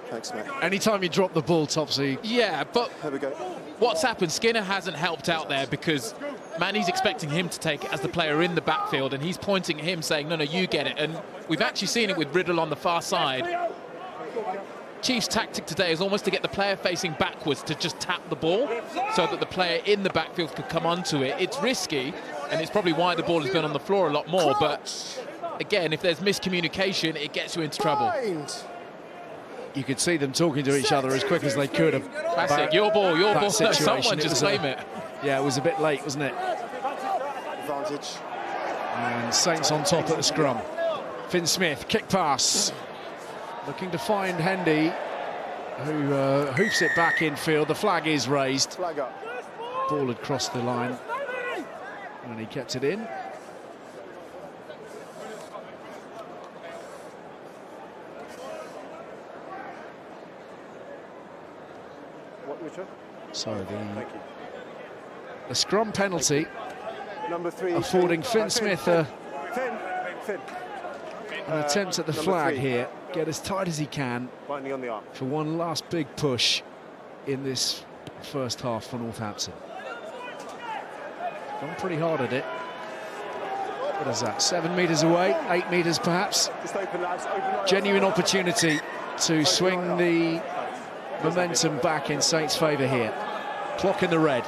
S2: Thanks, mate.
S1: Anytime you drop the ball, Topsy...
S3: Yeah, but
S2: there we go.
S3: What's happened, Skinner hasn't helped out there because Manny's expecting him to take it as the player in the backfield, and he's pointing at him saying, no, you get it. And we've actually seen it with Riddle on the far side. Chiefs' tactic today is almost to get the player facing backwards to just tap the ball so that the player in the backfield could come onto it. It's risky, and it's probably why the ball has been on the floor a lot more. But again, if there's miscommunication, it gets you into trouble.
S1: You could see them talking to each other as quick as they could have.
S3: Classic, your ball, no, someone just claim it.
S1: Yeah, it was a bit late, wasn't it?
S2: Advantage.
S1: And Saints on top at the scrum. Finn Smith, kick pass. Looking to find Hendy, who hoops it back infield. The flag is raised.
S2: Flag up.
S1: Ball had crossed the line, and he kept it in.
S2: What, Richard?
S1: So the scrum penalty,
S2: number 3,
S1: affording Finn Smith
S2: Finn.
S1: an attempt at the flag here. Get as tight as he can
S2: Binding on the arm.
S1: for one last big push in this first half for Northampton. Gone pretty hard at it. What is that, 7 metres away, 8 metres perhaps?
S2: Just open, lads. Open
S1: Genuine opportunity to swing the momentum back in Saints' favour here. Clock in the red.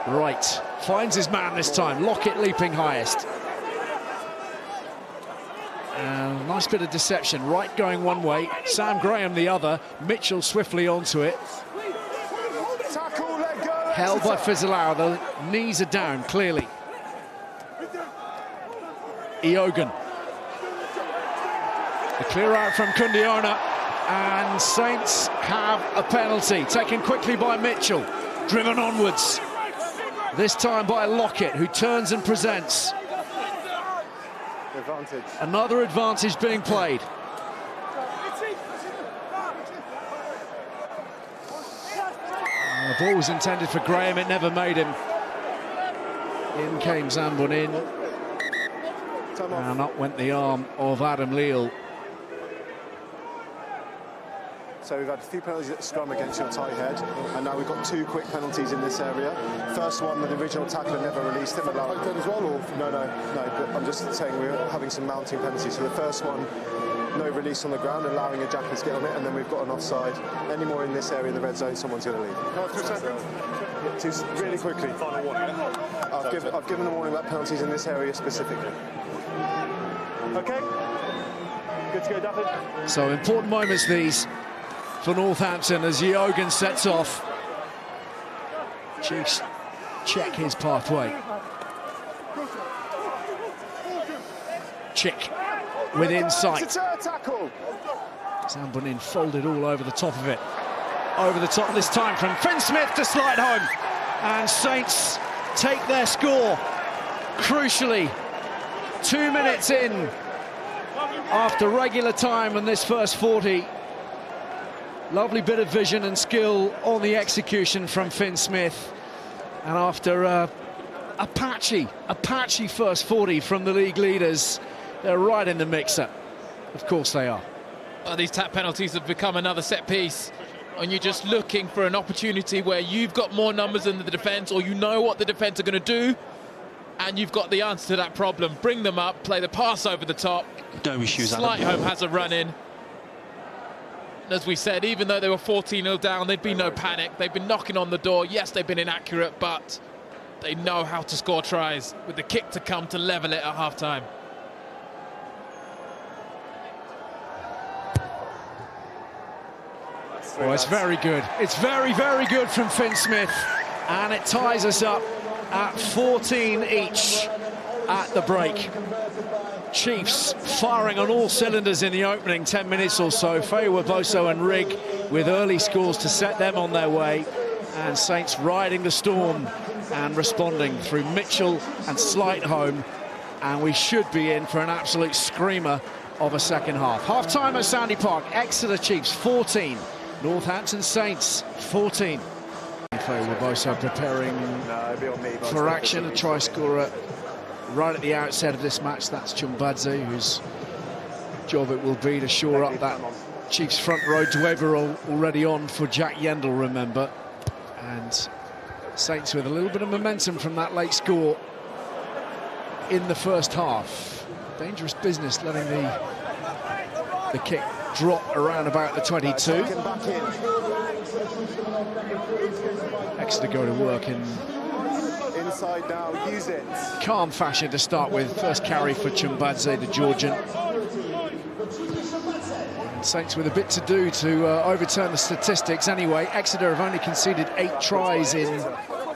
S1: Right, finds his man this time. Lockett leaping highest. Nice bit of deception. Wright going one way, Sam Graham the other. Mitchell swiftly onto it.
S2: Tackle, let go.
S1: Held by Fizilao. The knees are down, clearly. Eogan. The clear out from Kundiona. And Saints have a penalty. Taken quickly by Mitchell. Driven onwards. This time by Lockett, who turns and presents.
S2: Advantage.
S1: Another advantage being played. The ball was intended for Graham, it never made him. In came Zambon in. And up went the arm of Adam Leal.
S2: So we've had a few penalties at the scrum against your tight head, and now we've got 2 quick penalties in this area. First one, the original tackler never released him. As well, or? No, but I'm just saying we're having some mounting penalties. So the first one, no release on the ground, allowing a jacket to get on it, and then we've got an offside. Any more in this area in the red zone, someone's going to leave. Really quickly. I've given a warning about penalties in this area specifically. Okay. Good to go, David.
S1: So important moments these for Northampton as Eogan sets off. Chiefs check his pathway. Chick with insight.
S2: It's a tackle.
S1: Zambonin folded all over the top of it. Over the top this time from Finn Smith to slide home. And Saints take their score. Crucially, 2 minutes in after regular time in this first 40. Lovely bit of vision and skill on the execution from Finn Smith. And after a patchy first 40 from the league leaders, they're right in the mixer. Of course they are.
S3: These tap penalties have become another set piece, and you're just looking for an opportunity where you've got more numbers than the defence, or you know what the defence are going to do, and you've got the answer to that problem. Bring them up, play the pass over the top.
S6: Don't be shoes,
S3: Slight home has a run in. As we said, even though they were 14-0 down, there'd been no panic. They've been knocking on the door. Yes, they've been inaccurate, but they know how to score tries with the kick to come to level it at half-time.
S1: Oh, it's very good. It's very, very good from Finn Smith. And it ties us up at 14 each at the break. Chiefs firing on all cylinders in the opening 10 minutes or so. Fewa, Boso and Rigg with early scores to set them on their way. And Saints riding the storm and responding through Mitchell and Slight home. And we should be in for an absolute screamer of a second half. Half-time at Sandy Park. Exeter Chiefs 14. Northampton Saints 14. Fewa, Boso preparing for action. A try scorer right at the outset of this match. That's Chumbadze, whose job it will be to shore up that Chiefs front row. Dweber already on for Jack Yendall, remember. And Saints with a little bit of momentum from that late score in the first half. Dangerous business letting the kick drop around about the 22. Exeter go to work in
S2: inside now, use it.
S1: Calm fashion to start with. First carry for Chumbadze, the Georgian. And Saints with a bit to do to overturn the statistics. Anyway, Exeter have only conceded 8 tries in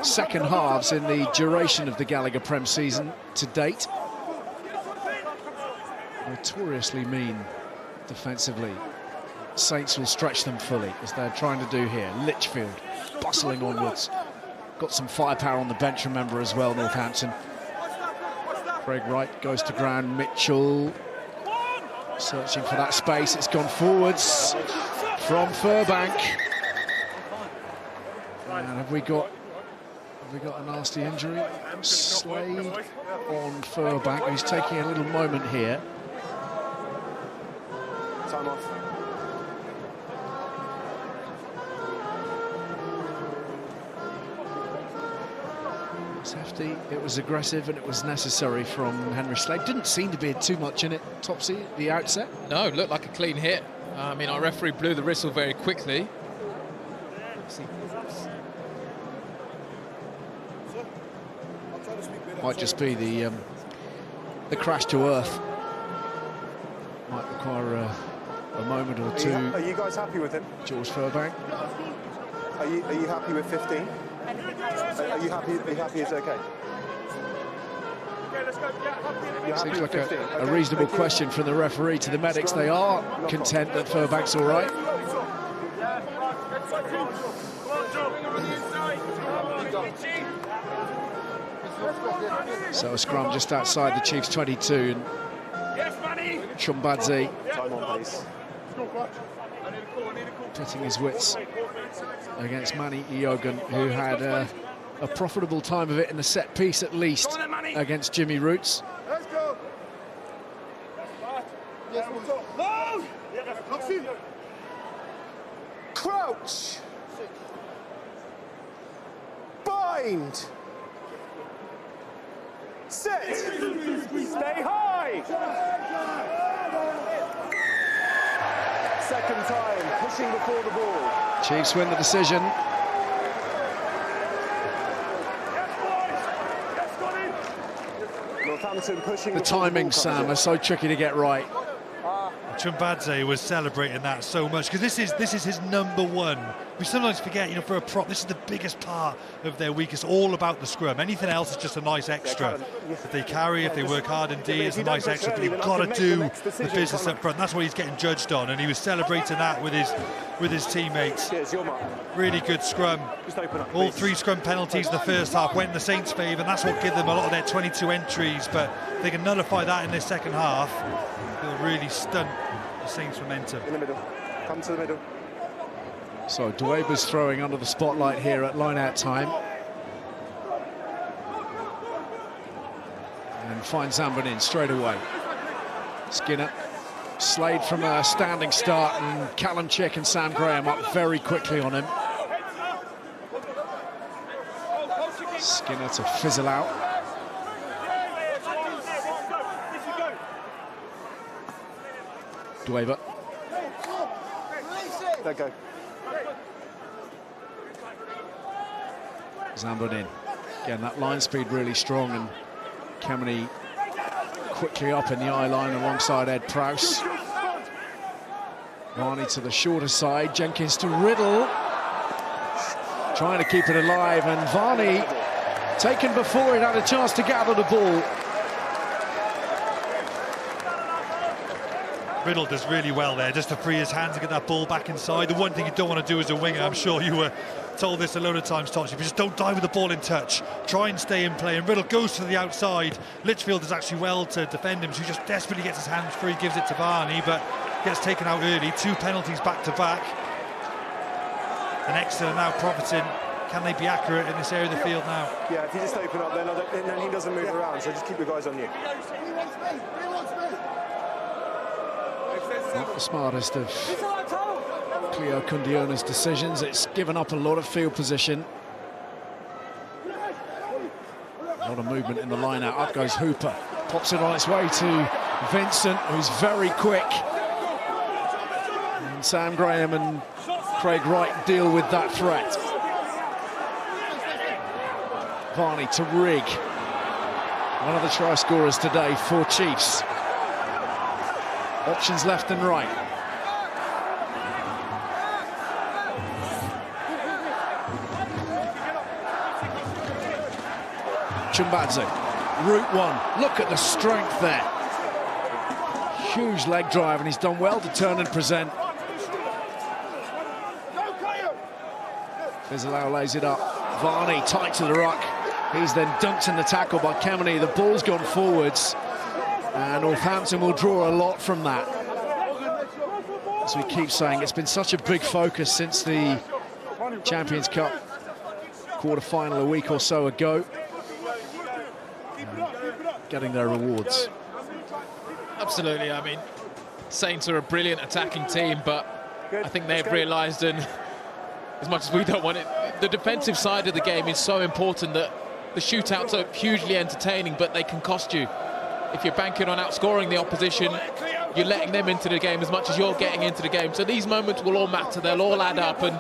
S1: second halves in the duration of the Gallagher PREM season to date. Notoriously mean defensively. Saints will stretch them fully, as they're trying to do here. Litchfield bustling onwards. Got some firepower on the bench, remember, as well, Northampton. Craig Wright goes to ground. Mitchell searching for that space. It's gone forwards from Furbank. And have we got a nasty injury? Slade on Furbank, who's taking a little moment here.
S2: Time off.
S1: It's hefty, it was aggressive, and it was necessary from Henry Slade. Didn't seem to be too much in it, Topsy, at the outset.
S3: No, looked like a clean hit. I mean, our referee blew the whistle very quickly.
S1: Might just be the crash to earth. Might require a moment or two.
S2: Are you guys happy with him?
S1: George Furbank.
S2: Are you happy with 15? Are you happy it's okay?
S1: Seems like a reasonable question from the referee to the medics. They are content that Furbank's all right. So a scrum just outside the Chiefs 22. And Chumbadze pitting his wits against Manny Iogun, who had a profitable time of it in the set piece, at least, against Jimmy Roots.
S2: Let's go. Crouch. Bind. Set. Stay high. Second time, pushing before the ball.
S1: Chiefs win the decision.
S2: Northampton pushing.
S1: The timing, Sam, is so tricky to get right.
S4: Chumbadze was celebrating that so much because this is his number one. We sometimes forget, you know, for a prop, this is the biggest part of their week. It's all about the scrum. Anything else is just a nice extra. If they carry, if they work hard indeed, it's a nice extra. But you've got to do the business up front. That's what he's getting judged on, and he was celebrating that with his teammates. Really good scrum. All 3 scrum penalties in the first half went in the Saints' favour, and that's what gave them a lot of their 22 entries. But if they can nullify that in this second half, it'll really stunt the Saints' momentum.
S2: In the middle. Come to the middle.
S1: So Dweber's throwing under the spotlight here at line-out time. And finds Zambon in straight away. Skinner. Slade from a standing start, and Callum Chick and Sam Graham up very quickly on him. Skinner to fizzle out. Dweber.
S2: There go.
S1: Zambon in. Again, that line speed really strong, and Kameny quickly up in the eye line alongside Ed Prowse. Varney to the shorter side, Jenkins to Riddle. Trying to keep it alive, and Varney taken before he'd had a chance to gather the ball.
S4: Riddle does really well there, just to free his hands and get that ball back inside. The one thing you don't want to do as a winger, I'm sure you were told this a load of times, Tosh, if you just don't die with the ball in touch, try and stay in play, and Riddle goes to the outside. Litchfield does actually well to defend him, so he just desperately gets his hands free, gives it to Varney, but gets taken out early. 2 penalties back to back, and Exeter now profiting. Can they be accurate in this area of the field now?
S2: Yeah, if you just open up, then he doesn't move around, so just keep your guys on you.
S1: Not the smartest of Cleo Kundiona's decisions. It's given up a lot of field position. A lot of movement in the line-out. Up goes Hooper. Pops it on its way to Vincent, who's very quick. And Sam Graham and Craig Wright deal with that threat. Varney to Rigg. One of the try scorers today for Chiefs. Options left and right. Chumbadze, route 1. Look at the strength there. Huge leg drive, and he's done well to turn and present. Fizzleau lays it up. Varney tight to the ruck. He's then dunked in the tackle by Kameny. The ball's gone forwards, and Northampton will draw a lot from that. As we keep saying, it's been such a big focus since the Champions Cup quarter-final a week or so ago. Getting their rewards.
S3: Absolutely. I mean, Saints are a brilliant attacking team, but I think they've realised, and as much as we don't want it, the defensive side of the game is so important that the shootouts are hugely entertaining, but they can cost you. If you're banking on outscoring the opposition, you're letting them into the game as much as you're getting into the game. So these moments will all matter, they'll all add up, and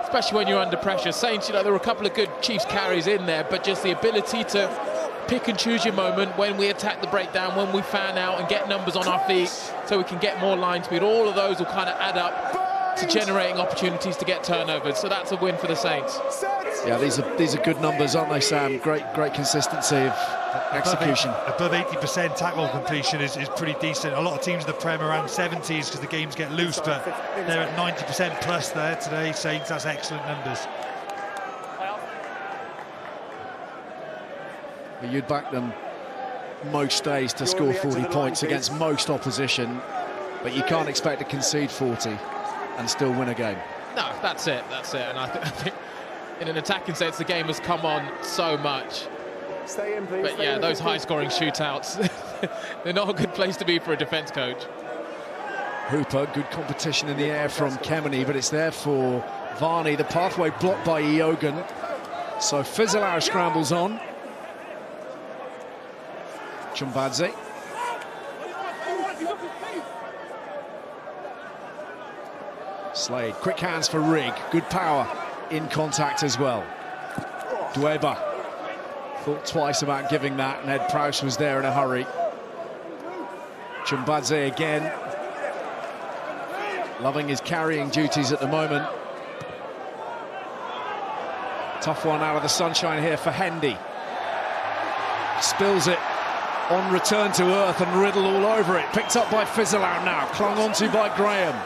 S3: especially when you're under pressure. Saints, you know, there were a couple of good Chiefs carries in there, but just the ability to pick and choose your moment when we attack the breakdown, when we fan out and get numbers on our feet so we can get more line speed. All of those will kind of add up to generating opportunities to get turnovers. So that's a win for the Saints.
S1: Yeah, these are good numbers, aren't they, Sam? Great consistency of execution.
S4: Above 80% tackle completion is pretty decent. A lot of teams in the Prem around 70s because the games get loose, but they're at 90% plus there today. Saints, that's excellent numbers.
S1: You'd back them most days to score 40 points against most opposition, but you can't expect to concede 40 and still win a game.
S3: No, that's it. And I think in an attacking sense, the game has come on so much.
S2: Stay in, please.
S3: But yeah, those high-scoring shootouts, they're not a good place to be for a defence coach.
S1: Hooper, good competition in the air from Kameny, but it's there for Varney. The pathway blocked by Eogan. So Fizzleau scrambles on. Chumbadze. Slade, quick hands for Rigg. Good power in contact as well. Dweber thought twice about giving that, and Ed Prowse was there in a hurry. Chumbadze again. loving his carrying duties at the moment. Tough one out of the sunshine here for Hendy. Spills it on return to earth and Riddle all over it. Picked up by Fizzleout now, clung onto by Graham.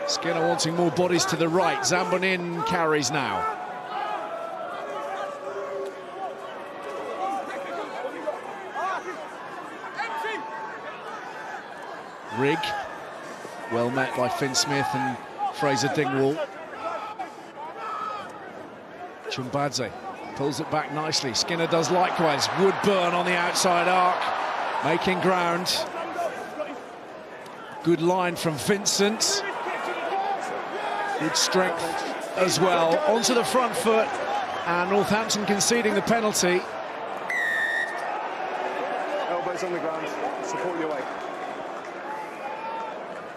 S1: Skinner wanting more bodies to the right. Zambonin carries now. Rigg, well met by Finn Smith and Fraser Dingwall. Chumbadze pulls it back nicely. Skinner does likewise. Woodburn on the outside arc, making ground. Good line from Vincent. Good strength as well. Onto the front foot, and Northampton conceding the penalty.
S2: Elbows on the ground, support your weight.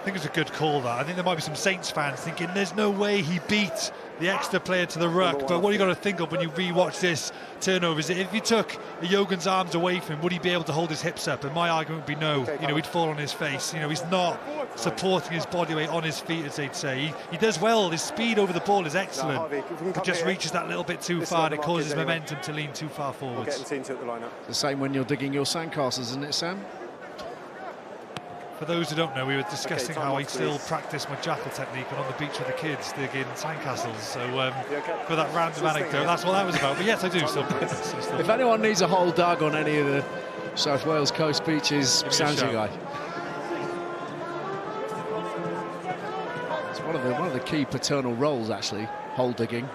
S4: I think it's a good call, that. I think there might be some Saints fans thinking there's no way he beat the Exeter player to the ruck, but what you got to think of when you re-watch this turnover is that if you took Jogan's arms away from him, would he be able to hold his hips up? And my argument would be no. You know, he'd fall on his face. You know, he's not supporting his body weight on his feet, as they'd say. He does well. His speed over the ball is excellent.
S2: Harvey,
S4: he just reaches that little bit too far, and it causes momentum to lean too far forwards.
S1: The same when you're digging your sandcastles, isn't it, Sam?
S4: For those who don't know, we were discussing how I still practice my jackal technique on the beach with the kids digging sandcastles. So for that random anecdote, that's what that was about. But yes, I do still practice.
S1: If anyone needs a hole dug on any of the South Wales coast beaches, Sam's your guy. It's one of the key paternal roles, actually, hole digging.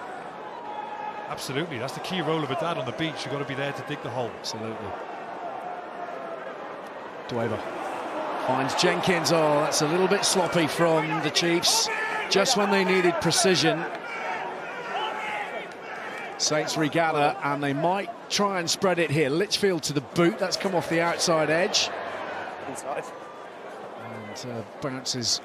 S4: Absolutely, that's the key role of a dad on the beach. You've got to be there to dig the hole.
S1: Absolutely. Dweber finds Jenkins. Oh, that's a little bit sloppy from the Chiefs, just when they needed precision. Saints regather, and they might try and spread it here. Litchfield to the boot, that's come off the outside edge.
S2: Inside.
S1: And bounces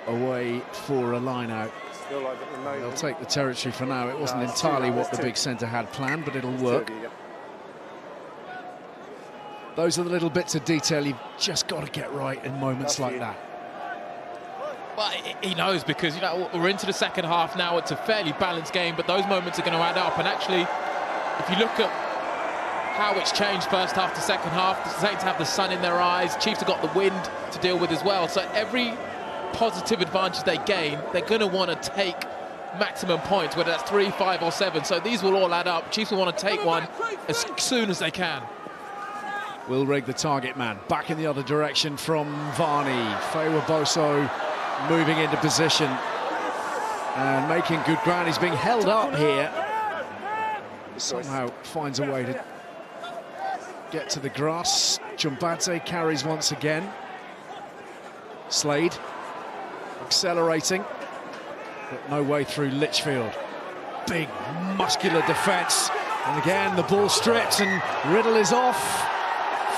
S1: away for a line out. They'll take the territory for now. It wasn't entirely what the big centre had planned, but it'll work. Those are the little bits of detail you've just got to get right in moments like that.
S3: Well, he knows, because, you know, we're into the second half now. It's a fairly balanced game, but those moments are going to add up. And actually, if you look at how it's changed first half to second half, the Saints have the sun in their eyes. Chiefs have got the wind to deal with as well. So every positive advantage they gain, they're going to want to take maximum points, whether that's 3, 5 or 7. So these will all add up. Chiefs will want to take one as soon as they can.
S1: Will Rigg, the target man, back in the other direction from Varney. Fewa-Boso moving into position and making good ground. He's being held up here. Somehow finds a way to get to the grass. Chumbadze carries once again. Slade accelerating, but no way through Litchfield. Big muscular defence, and again the ball stripped and Riddle is off.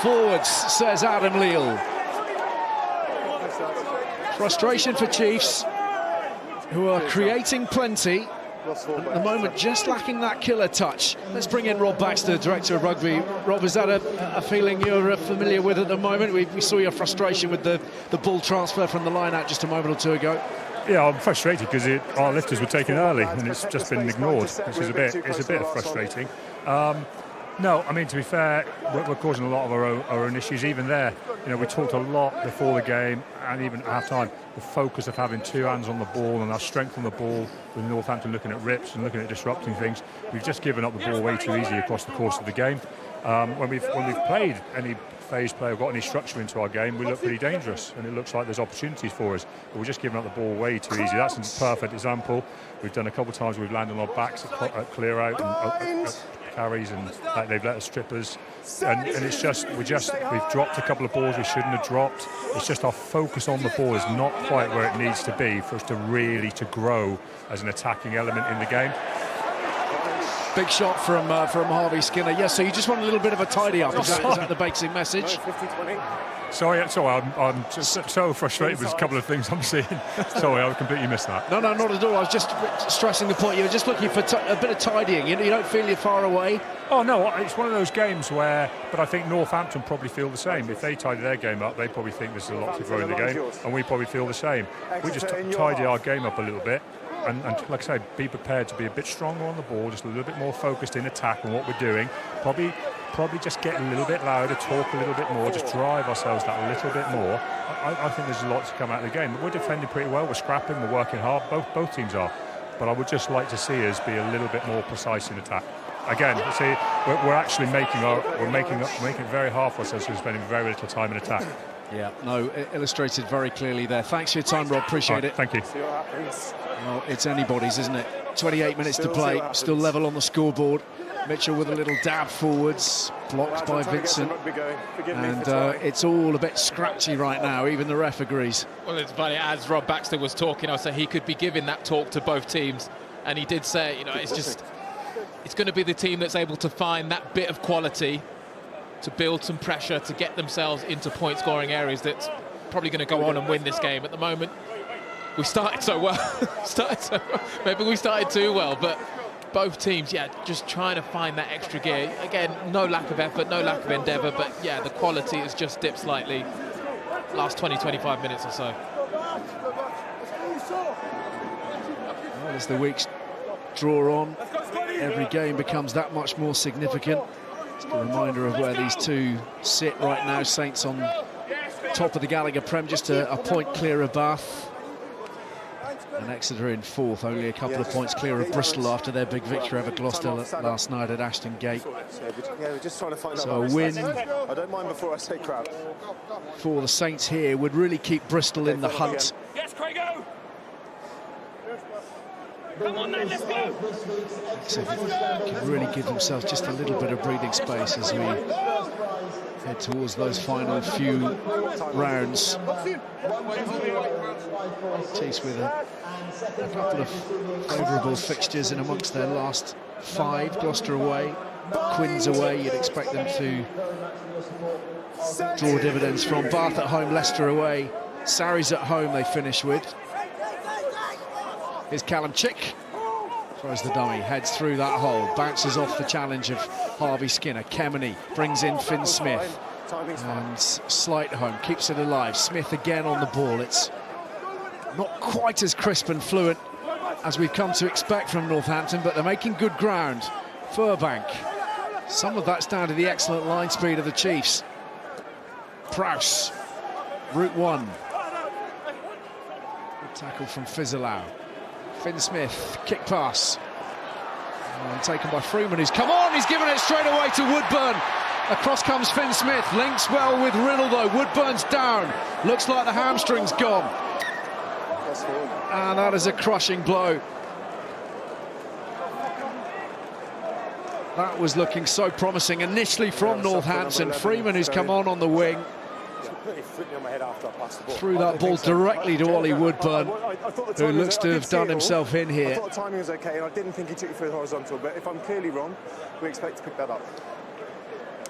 S1: Forwards, says Adam Leal. Frustration for Chiefs, who are creating plenty. At the moment, just lacking that killer touch. Let's bring in Rob Baxter, Director of Rugby. Rob, is that a feeling you're familiar with at the moment? We saw your frustration with the ball transfer from the line out just a moment or two ago.
S7: Yeah, I'm frustrated because our lifters were taken early and it's just been ignored, which is a bit frustrating. No, I mean, to be fair, we're causing a lot of our own issues. Even there, you know, we talked a lot before the game and even at half-time, the focus of having two hands on the ball and our strength on the ball, with Northampton looking at rips and looking at disrupting things. We've just given up the ball way too easy across the course of the game. When we've played any phase play or got any structure into our game, we look pretty dangerous and it looks like there's opportunities for us, but we're just giving up the ball way too easy. That's a perfect example. We've done a couple of times we've landed on our backs at clear out and carries, and they've let us strip us, and it's just we've dropped a couple of balls we shouldn't have dropped. It's just our focus on the ball is not quite where it needs to be for us to really grow as an attacking element in the game.
S1: Big shot from Harvey Skinner. Yes, so you just want a little bit of a tidy up. Is that the basic message?
S7: Sorry, I'm just so frustrated with a couple of things I'm seeing. Sorry, I completely missed that.
S1: No, not at all. I was just stressing the point. You were just looking for a bit of tidying. You don't feel you're far away?
S7: Oh, no, it's one of those games where... But I think Northampton probably feel the same. If they tidy their game up, they probably think there's a lot to grow in the game, and we probably feel the same. We just tidy our game up a little bit, and like I say, be prepared to be a bit stronger on the ball, just a little bit more focused in attack on what we're doing. Probably just get a little bit louder, talk a little bit more, just drive ourselves that little bit more. I think there's a lot to come out of the game. But we're defending pretty well, we're scrapping, we're working hard, both teams are. But I would just like to see us be a little bit more precise in attack. Again, see, we're actually making it very hard for ourselves. We're spending very little time in attack.
S1: Yeah, no, illustrated very clearly there. Thanks for your time, Rob. Appreciate it.
S7: Thank you.
S1: Well, it's anybody's, isn't it? 28 minutes to play, still level on the scoreboard. Mitchell with a little dab forwards, blocked by Vincent. And it's all a bit scratchy right now, even the ref agrees.
S3: Well, it's funny, as Rob Baxter was talking, I said he could be giving that talk to both teams. And he did say, you know, it's going to be the team that's able to find that bit of quality to build some pressure, to get themselves into point-scoring areas that's probably going to go on and win this game. At the moment, we started so well. Maybe we started too well, but both teams, yeah, just trying to find that extra gear. Again, no lack of effort, no lack of endeavour, but yeah, the quality has just dipped slightly last 20-25 minutes or so.
S1: Well, as the weeks draw on, every game becomes that much more significant. It's a reminder of where these two sit right now. Saints on top of the Gallagher PREM, just a point clear of Bath. And Exeter in fourth, only a couple of points clear of Bristol after their big victory over Gloucester last night at Ashton Gate. So a win
S2: I don't mind before I say crap.
S1: for the Saints here would really keep Bristol in the hunt.
S8: Yes, Craigo!
S1: Come on then, let's go! So can really give themselves just a little bit of breathing space as we head towards those final few rounds. Chiefs with a couple of favourable fixtures in amongst their last five. Gloucester away, Quins away, you'd expect them to draw dividends from. Bath at home, Leicester away, Sarries at home they finish with. Here's Callum Chick, throws the dummy, heads through that hole, bounces off the challenge of Harvey Skinner. Kemeny brings in Finn Smith, and Slightholme keeps it alive. Smith again on the ball. It's not quite as crisp and fluent as we've come to expect from Northampton, but they're making good ground. Furbank, some of that's down to the excellent line speed of the Chiefs. Prowse, route one. Good tackle from Fizzolau. Finn Smith, kick pass. And taken by Freeman, who's come on, he's given it straight away to Woodburn. Across comes Finn Smith, links well with Riddle though. Woodburn's down, looks like the hamstring's gone. And that is a crushing blow. That was looking so promising initially from Northampton. Freeman, who's come on the wing, threw that ball directly to Ollie Woodburn, who looks to have done himself in here.
S2: I thought the timing was okay, and I didn't think he took it through the horizontal, but if I'm clearly wrong, we expect to pick that up.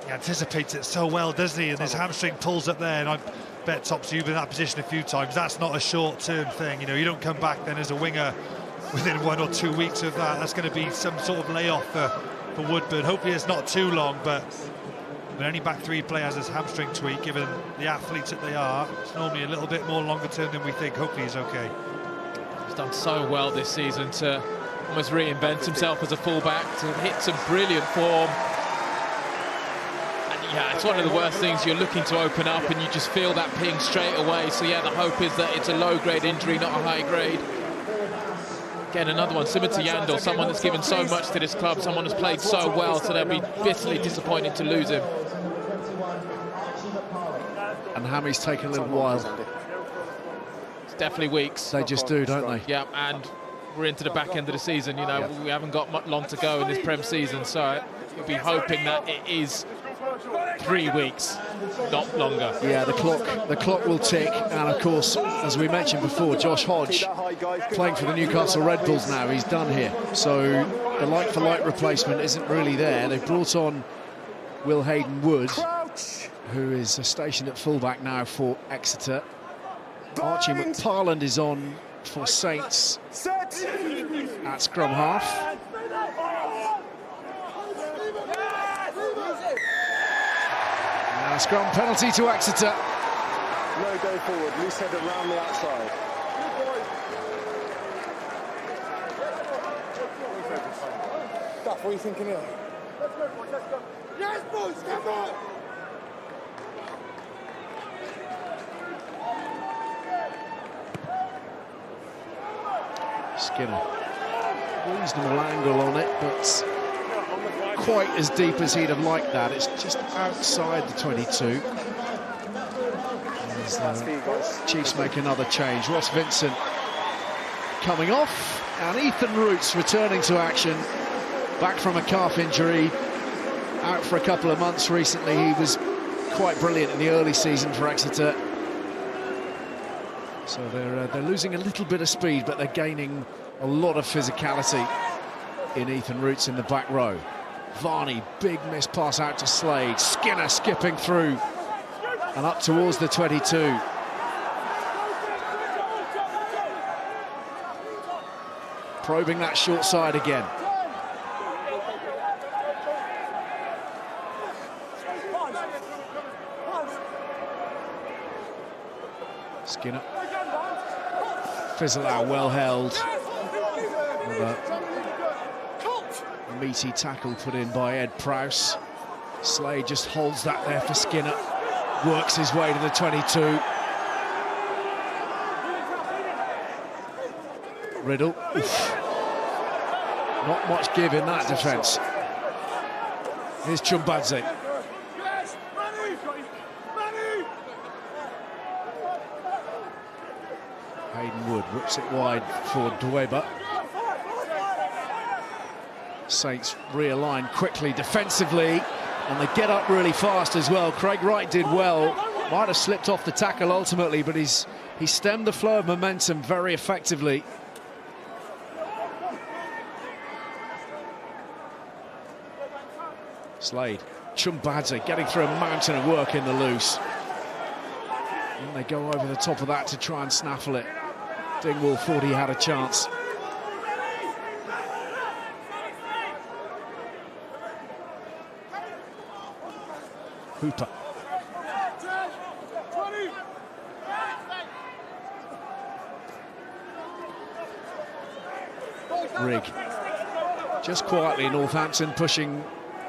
S4: He anticipates it so well, doesn't he? And his hamstring pulls up there, and I bet Tops, you've been in that position a few times. That's not a short-term thing. You know, you don't come back then as a winger within 1 or 2 weeks of that. That's going to be some sort of layoff for Woodburn. Hopefully it's not too long, but when any back three player has this hamstring tweak, given the athletes that they are, it's normally a little bit more longer term than we think. Hopefully he's okay.
S3: He's done so well this season to almost reinvent himself as a fullback, to hit some brilliant form. And yeah, it's one of the worst things. You're looking to open up and you just feel that ping straight away. So yeah, the hope is that it's a low-grade injury, not a high-grade. Again, another one, similar to Yandel, someone that's given so much to this club, someone who's played so well, so they'll be bitterly disappointed to lose him.
S1: And Hammy's taken a little while.
S3: It's definitely weeks.
S1: They just do, don't they?
S3: Yeah, and we're into the back end of the season, you know, we haven't got much long to go in this Prem season, so you'll be hoping that it is 3 weeks. Not longer.
S1: Yeah, the clock will tick, and of course, as we mentioned before, Josh Hodge playing for the Newcastle Red Bulls now. He's done here, so the like-for-like replacement isn't really there. They've brought on Will Hayden-Wood, who is stationed at fullback now for Exeter. Archie McParland is on for Saints at scrum half. Now a scrum penalty to Exeter.
S2: No go forward, loose head around the outside. Duff, what are you thinking here? Let's go, boys, let's go. Yes, boys, come on!
S1: Skinner, reasonable angle on it, but quite as deep as he'd have liked that. It's just outside the 22. As Chiefs make another change. Ross Vincent coming off, and Ethan Roots returning to action, back from a calf injury, out for a couple of months recently. He was quite brilliant in the early season for Exeter. So they're losing a little bit of speed, but they're gaining a lot of physicality in Ethan Roots in the back row. Varney, big miss pass out to Slade. Skinner skipping through and up towards the 22. Probing that short side again. Skinner. Fizzle-out, well held. A meaty tackle put in by Ed Prowse. Slade just holds that there for Skinner. Works his way to the 22. Riddle. Oof. Not much give in that defence. Here's Chumbadze. Hayden-Wood whips it wide for Dweba. Saints realign quickly defensively, and they get up really fast as well. Craig Wright did well. Might have slipped off the tackle ultimately, but he stemmed the flow of momentum very effectively. Slade, Chumbadze getting through a mountain of work in the loose. And they go over the top of that to try and snaffle it. Dingwall thought he had a chance. Hooper. Rigg. Just quietly, Northampton pushing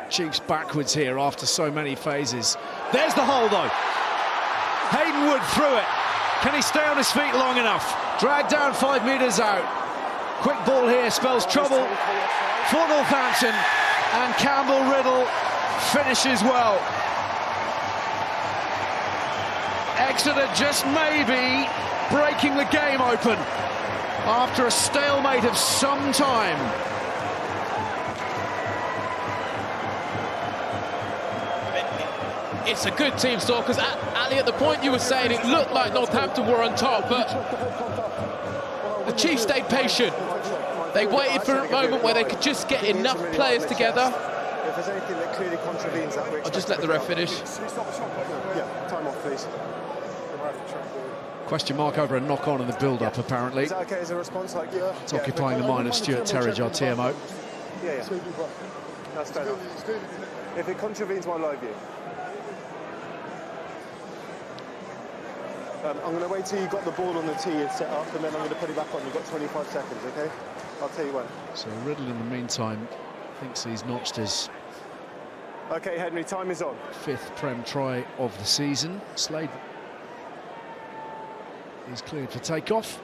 S1: Chiefs backwards here after so many phases. There's the hole though. Hayden-Wood through it. Can he stay on his feet long enough? Dragged down 5 metres out. Quick ball here spells trouble for Northampton, and Campbell Riddle finishes well. Exeter just maybe breaking the game open after a stalemate of some time.
S3: It's a good team, Saul, because Ali, at the point you were saying, it looked like Northampton were on top, but the Chiefs stayed patient. They waited for a moment where they could just get enough players together.
S2: If there's anything that clearly contravenes that,
S3: I'll just let the ref finish.
S2: Yeah, time off, please.
S1: Question mark over a knock-on in the build-up, apparently.
S2: Is that okay as a response? Like,
S1: it's occupying the mind of Stuart Terridge, our TMO.
S2: Yeah. That's fair enough. If it contravenes my live view. I'm going to wait till you've got the ball on the tee and set up, and then I'm going to put it back on. You've got 25 seconds, okay? I'll tell you when.
S1: So Riddle, in the meantime, thinks he's notched his...
S2: Okay, Henry, time is on.
S1: 5th Prem try of the season. Slade is cleared for takeoff.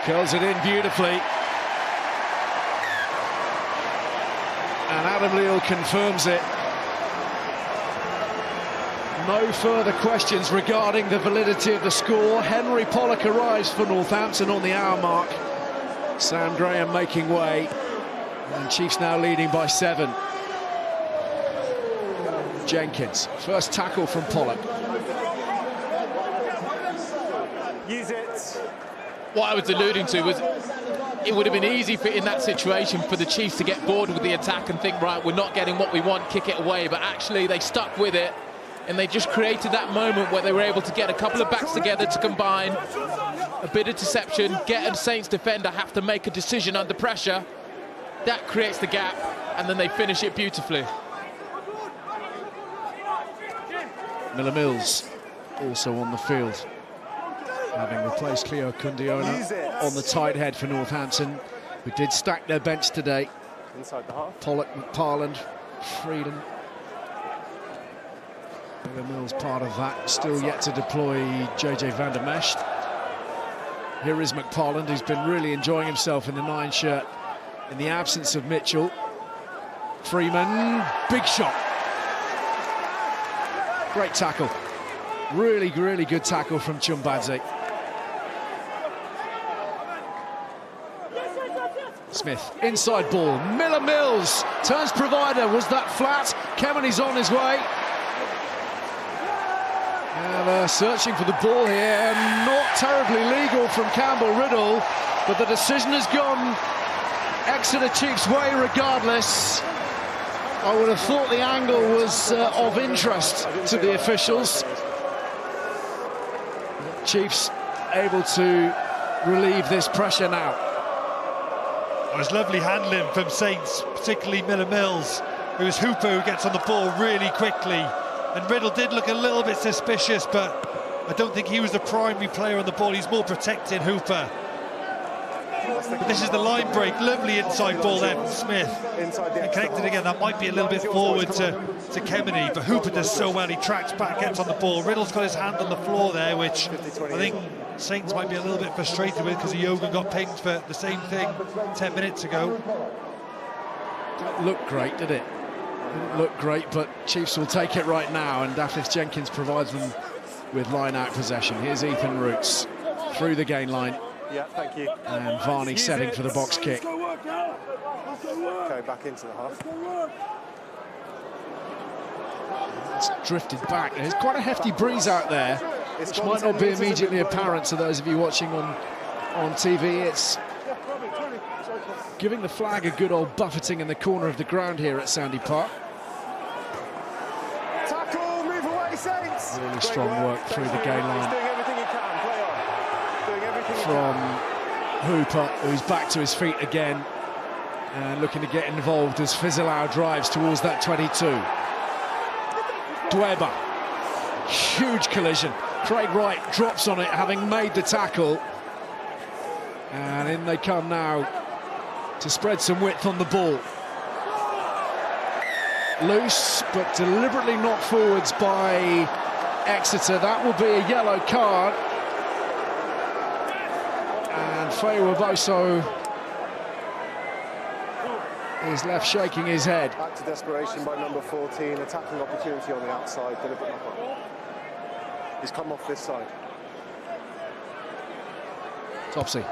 S1: Curls it in beautifully. And Adam Leal confirms it. No further questions regarding the validity of the score. Henry Pollock arrives for Northampton on the hour mark Sam Graham making way, and Chiefs now leading by 7. Jenkins, first tackle from Pollock.
S2: Use it.
S3: What I was alluding to was it would have been easy in that situation for the Chiefs to get bored with the attack and think, right, we're not getting what we want, kick it away. But actually they stuck with it, and they just created that moment where they were able to get a couple of backs together to combine a bit of deception, get a Saints defender have to make a decision under pressure. That creates the gap, and then they finish it beautifully.
S1: Miller Mills also on the field, having replaced Cleo Kundiona on the tight head for Northampton, who did stack their bench today.
S2: Inside the half.
S1: Pollock, McParland, Freedom. Miller Mills part of that, still yet to deploy JJ van der Mescht. Here is McParland, who's been really enjoying himself in the 9 shirt in the absence of Mitchell. Freeman, big shot. Great tackle. Really, really good tackle from Chumbadze. Smith, inside ball. Miller Mills turns provider. Was that flat? Kemany's on his way. And they're searching for the ball here. Not terribly legal from Campbell Riddle, but the decision has gone Exeter Chiefs' way regardless. I would have thought the angle was of interest to the officials. Chiefs able to relieve this pressure now.
S4: It was lovely handling from Saints, particularly Miller Mills. It was Hooper who gets on the ball really quickly. And Riddle did look a little bit suspicious, but I don't think he was the primary player on the ball. He's more protecting Hooper. But this is the line break. Lovely inside ball there from Smith. And connected again. That might be a little bit forward to Kemeny, but Hooper does so well. He tracks back, gets on the ball. Riddle's got his hand on the floor there, which I think Saints might be a little bit frustrated with, because Yoga got pinged for the same thing 10 minutes ago.
S1: Didn't look great, did it? Didn't look great, but Chiefs will take it right now, and Daphnis Jenkins provides them with line-out possession. Here's Ethan Roots through the gain line.
S2: Yeah, thank you.
S1: And Varney setting for the box kick.
S2: Go back into the half.
S1: It's drifted back. There's quite a hefty breeze out there, which might not be immediately apparent to those of you watching on TV. It's giving the flag a good old buffeting in the corner of the ground here at Sandy Park.
S2: Tackle, move away, Saints!
S1: Really strong work through the gain line.
S2: He's doing everything he can, play on. Doing everything he
S1: From
S2: can.
S1: Hooper, who's back to his feet again and looking to get involved as Fizelau drives towards that 22. Dweba, huge collision. Craig Wright drops on it, having made the tackle. And in they come now to spread some width on the ball. Loose, but deliberately knocked forwards by Exeter. That will be a yellow card. And Faye Waboso is left shaking his head.
S2: Back to desperation by number 14, attacking opportunity on the outside. He's come off this side.
S1: Topsy.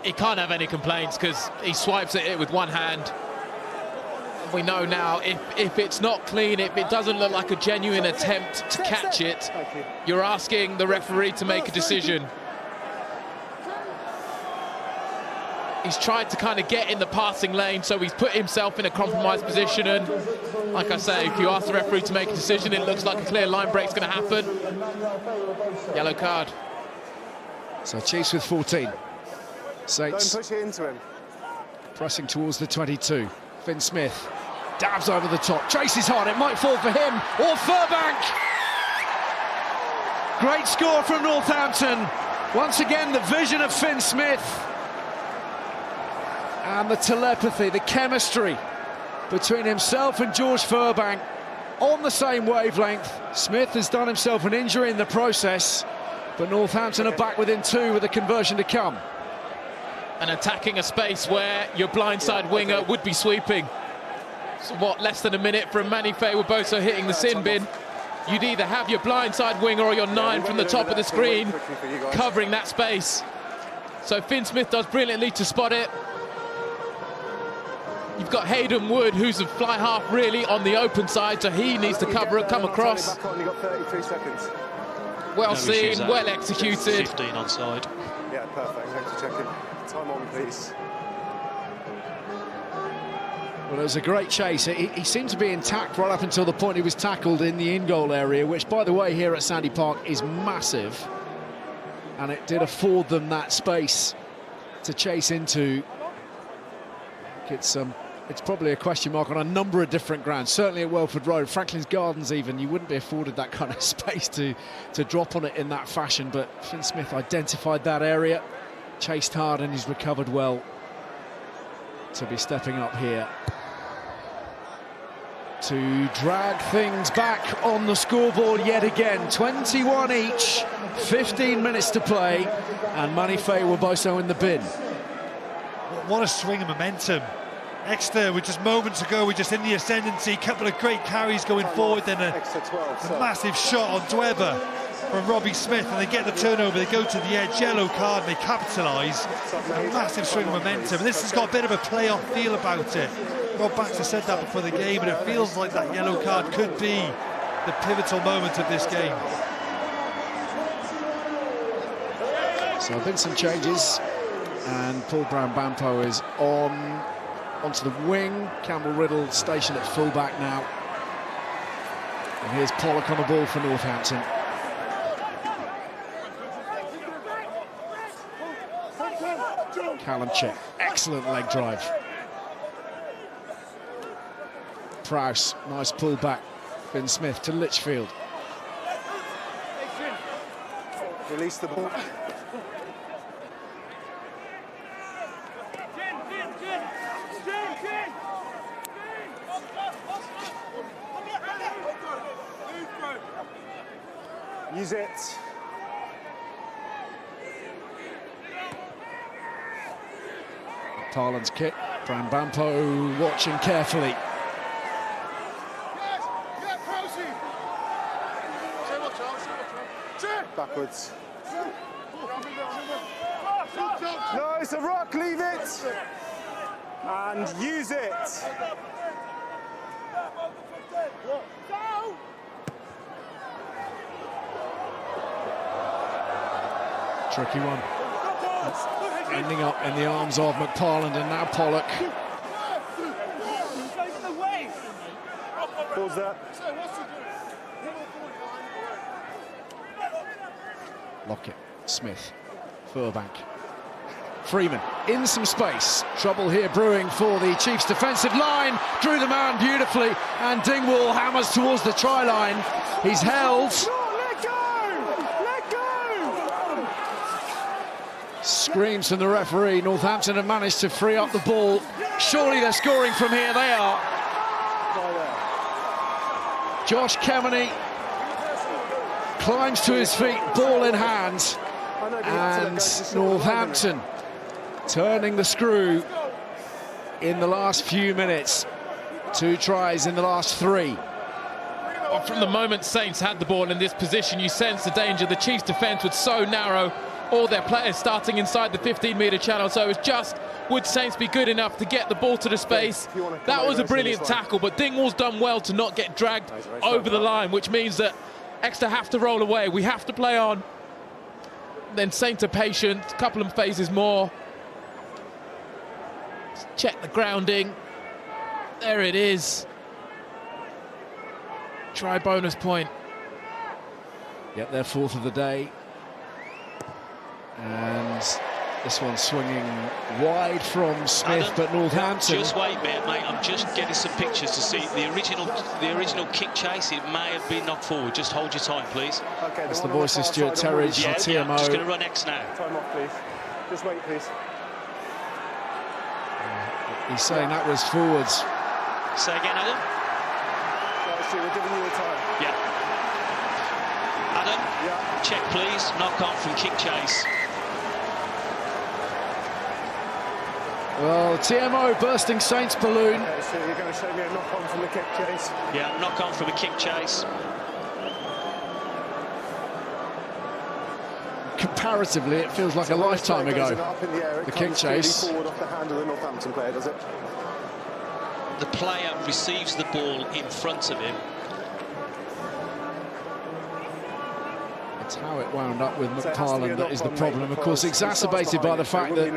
S3: He can't have any complaints, because he swipes at it with one hand. We know now, if it's not clean, if it doesn't look like a genuine attempt to catch it, you're asking the referee to make a decision. He's tried to kind of get in the passing lane, so he's put himself in a compromised position, and like I say, if you ask the referee to make a decision, it looks like a clear line break's going to happen. Yellow card.
S1: So Chiefs with 14. Saints
S2: Don't push it into him.
S1: pressing towards the 22. Finn Smith dabs over the top, chases hard, it might fall for him or Furbank. Great score from Northampton. Once again, the vision of Finn Smith and the telepathy, the chemistry between himself and George Furbank on the same wavelength. Smith has done himself an injury in the process, but Northampton are back within 2 with a conversion to come.
S3: And attacking a space where your blindside winger would be sweeping. So what, less than a minute from Manny Faye-Waboso hitting the sin bin. You'd either have your blindside winger or your 9 from the top of the screen covering that space. So Finn Smith does brilliantly to spot it. You've got Hayden Wood, who's a fly half really on the open side, so he needs to cover it, come across.
S2: Back on, you've got 33 seconds.
S3: Well
S6: No
S3: seen,
S6: issues,
S3: well executed.
S6: 15 onside.
S2: Yeah, perfect. Thanks for checking. Time on, please.
S1: Well, it was a great chase. He seemed to be intact right up until the point he was tackled in the in-goal area, which, by the way, here at Sandy Park is massive. And it did afford them that space to chase into. It's probably a question mark on a number of different grounds, certainly at Welford Road, Franklin's Gardens even. You wouldn't be afforded that kind of space to drop on it in that fashion, but Finn Smith identified that area, chased hard, and he's recovered well to be stepping up here to drag things back on the scoreboard yet again. 21 each, 15 minutes to play, and Manife Waboso in the bin.
S4: What a swing of momentum. Exeter, with just moments ago, we're just in the ascendancy. Couple of great carries going forward, then a massive shot on Dwebber from Robbie Smith, and they get the turnover, they go to the edge, yellow card, and they capitalise. A massive swing of momentum. And this has got a bit of a playoff feel about it. Rob Baxter said that before the game, and it feels like that yellow card could be the pivotal moment of this game.
S1: So there have been some changes, and Paul Brown-Bampo is onto the wing. Campbell Riddle stationed at fullback now. And here's Pollock on the ball for Northampton. Callum Chick, excellent leg drive. Prowse, nice pull back. Finn Smith to Litchfield.
S2: Release the ball. Use it.
S1: Parland's kick. Brown-Bampo watching carefully.
S2: Backwards. No, it's a rock, leave it. And use it.
S1: Tricky one. Ending up in the arms of McParland, and now Pollock.
S2: Pause that.
S1: Lockett, Smith, Furbank. Freeman in some space. Trouble here brewing for the Chiefs' defensive line. Drew the man beautifully, and Dingwall hammers towards the try line. He's held.
S2: Let go! Let go!
S1: Screams from the referee. Northampton have managed to free up the ball. Surely they're scoring from here. They are. Josh Kemeny climbs to his feet, ball in hand, and Northampton turning the screw in the last few minutes. 2 tries in the last 3.
S3: Well, from the moment Saints had the ball in this position, you sense the danger. The Chiefs' defence was so narrow, all their players starting inside the 15-metre channel, so it was just, would Saints be good enough to get the ball to the space? That was a brilliant tackle, but Dingwall's done well to not get dragged over the line, which means that Exeter have to roll away. We have to play on. Then Saints are patient, a couple of phases more. Check the grounding. There it is. Try bonus point.
S1: Yep, their 4th of the day. And this one swinging wide from Smith, but Northampton.
S6: Just wait a minute, mate. I'm just getting some pictures to see the original kick chase. It may have been knocked forward. Just hold your time, please.
S2: Okay,
S1: That's the voice of Stuart Terridge from TMO.
S6: Yeah, just going to run X now.
S2: Time off, please. Just wait, please.
S1: He's saying that was forwards.
S6: Say again, Adam?
S2: Right, Stu, we're giving you the time.
S6: Yeah. Adam?
S2: Yeah.
S6: Check, please. Knock on from kick chase.
S1: Well, TMO bursting Saints balloon.
S2: Okay, so you're going to show me a knock on from the kick chase.
S6: Yeah, knock on from a kick chase.
S1: comparatively, it feels like a lifetime ago. The kick chase.
S2: Forward off the hand of the Northampton player, does it?
S6: The player receives the ball in front of him.
S1: That's how it wound up with McParland. That is the problem, of course, exacerbated by the fact that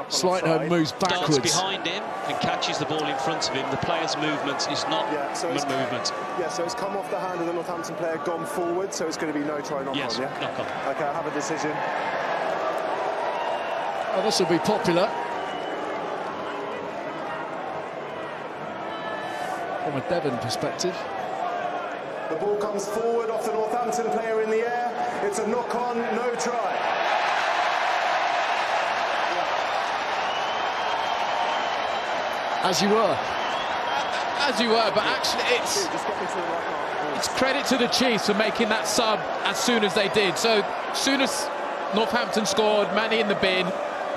S1: Slightholme moves backwards.
S6: Darts behind him and catches the ball in front of him. The player's movement is not movement.
S2: Yeah, so it's come off the hand of the Northampton player, gone forward, so it's going to be no try, knock on, yeah?
S6: Knock on.
S2: OK, I have a decision.
S1: Oh, this will be popular. From a Devon perspective.
S2: The ball comes forward off the Northampton player in the air. It's a knock-on, no try.
S1: As you were.
S3: As you were, but actually it's credit to the Chiefs for making that sub as soon as they did. So as soon as Northampton scored, Manny in the bin,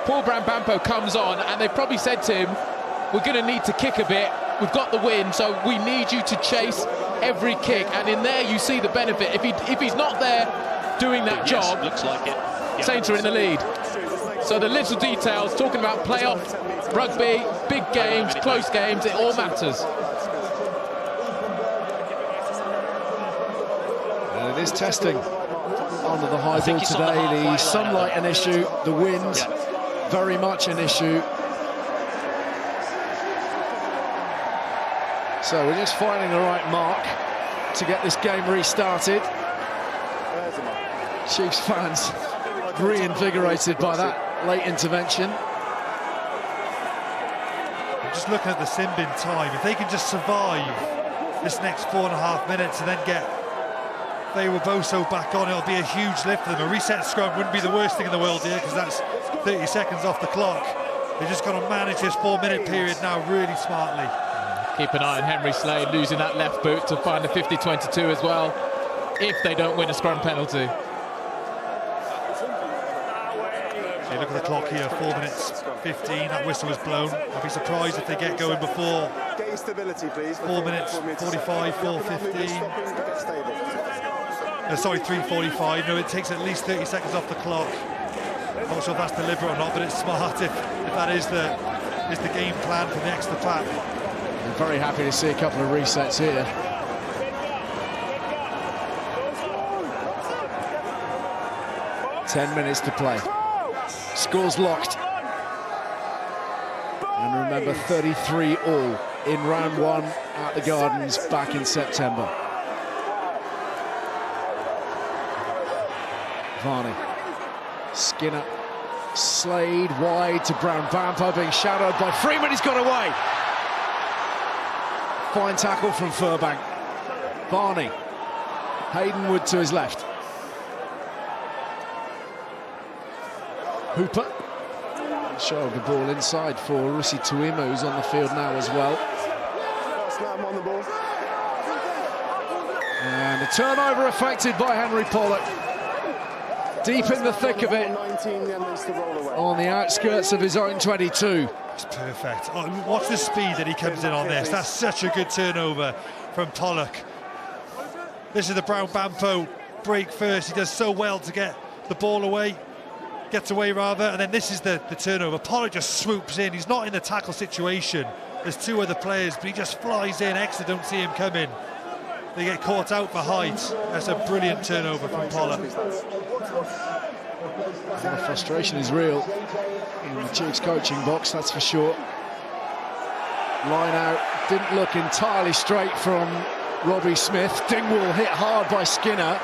S3: Paul Brambampo comes on, and they've probably said to him, we're going to need to kick a bit. We've got the win, so we need you to chase every kick. And in there, you see the benefit. If he's not there doing that job,
S6: looks like it. Yeah.
S3: Saints are in the lead. So the little details, talking about playoff rugby, big games, close games, it all matters.
S1: And it is testing under the high ball today. The sunlight an issue, the wind very much an issue. So we're just finding the right mark to get this game restarted. Chiefs fans reinvigorated by that late intervention.
S4: I'm just looking at the sin bin time. If they can just survive this next 4.5 minutes and then get Boso back on, it'll be a huge lift for them. A reset scrum wouldn't be the worst thing in the world here, because that's 30 seconds off the clock. They're just got to manage this 4-minute period now really smartly.
S3: Keep an eye on Henry Slade losing that left boot to find the 50-22 as well, if they don't win a scrum penalty.
S4: Okay, look at the clock here, 4 minutes 15, that whistle was blown. I'd be surprised if they get going before 4 minutes 45, 4:15. Sorry, 3:45. No, it takes at least 30 seconds off the clock. I'm not sure if that's deliberate or not, but it's smart if that is the game plan for the extra pack.
S1: I'm very happy to see a couple of resets here. Ten minutes to play. Scores locked. And remember, 33 all in round one at the Gardens back in September. Varney. Skinner. Slade wide to Brambampo, being shadowed by Freeman. He's got away. Fine tackle from Furbank. Varney. Haydenwood to his left. Hooper. Show the ball inside for Rusi Tuimu, who's on the field now as well. And a turnover affected by Henry Pollock. Deep in the thick of it. On the outskirts of his own 22.
S4: It's perfect. Oh, watch the speed that he comes in on this. That's such a good turnover from Pollock. This is the Brambampo break first. He does so well to get the ball away. Gets away rather, and then this is the turnover. Pollock just swoops in. He's not in the tackle situation. There's two other players, but he just flies in. Exeter don't see him coming. They get caught out for height. That's a brilliant turnover from Pollock.
S1: The frustration is real in the Chiefs coaching box, that's for sure. Line out, didn't look entirely straight from Robbie Smith. Dingwall hit hard by Skinner.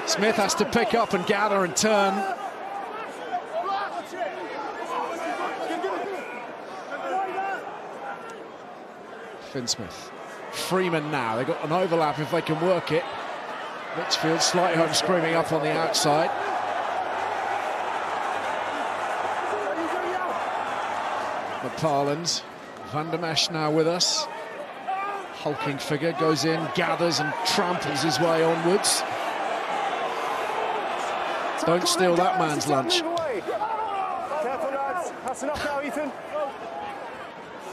S1: Smith has to pick up and gather and turn. Finsmith. Freeman now. They've got an overlap if they can work it. Litchfield, Slightholme screaming up on the outside. McFarland's. Van der Mesch now with us. Hulking figure goes in, gathers and tramples his way onwards. Don't steal that man's lunch.
S2: Careful, lads. That's enough now, Ethan.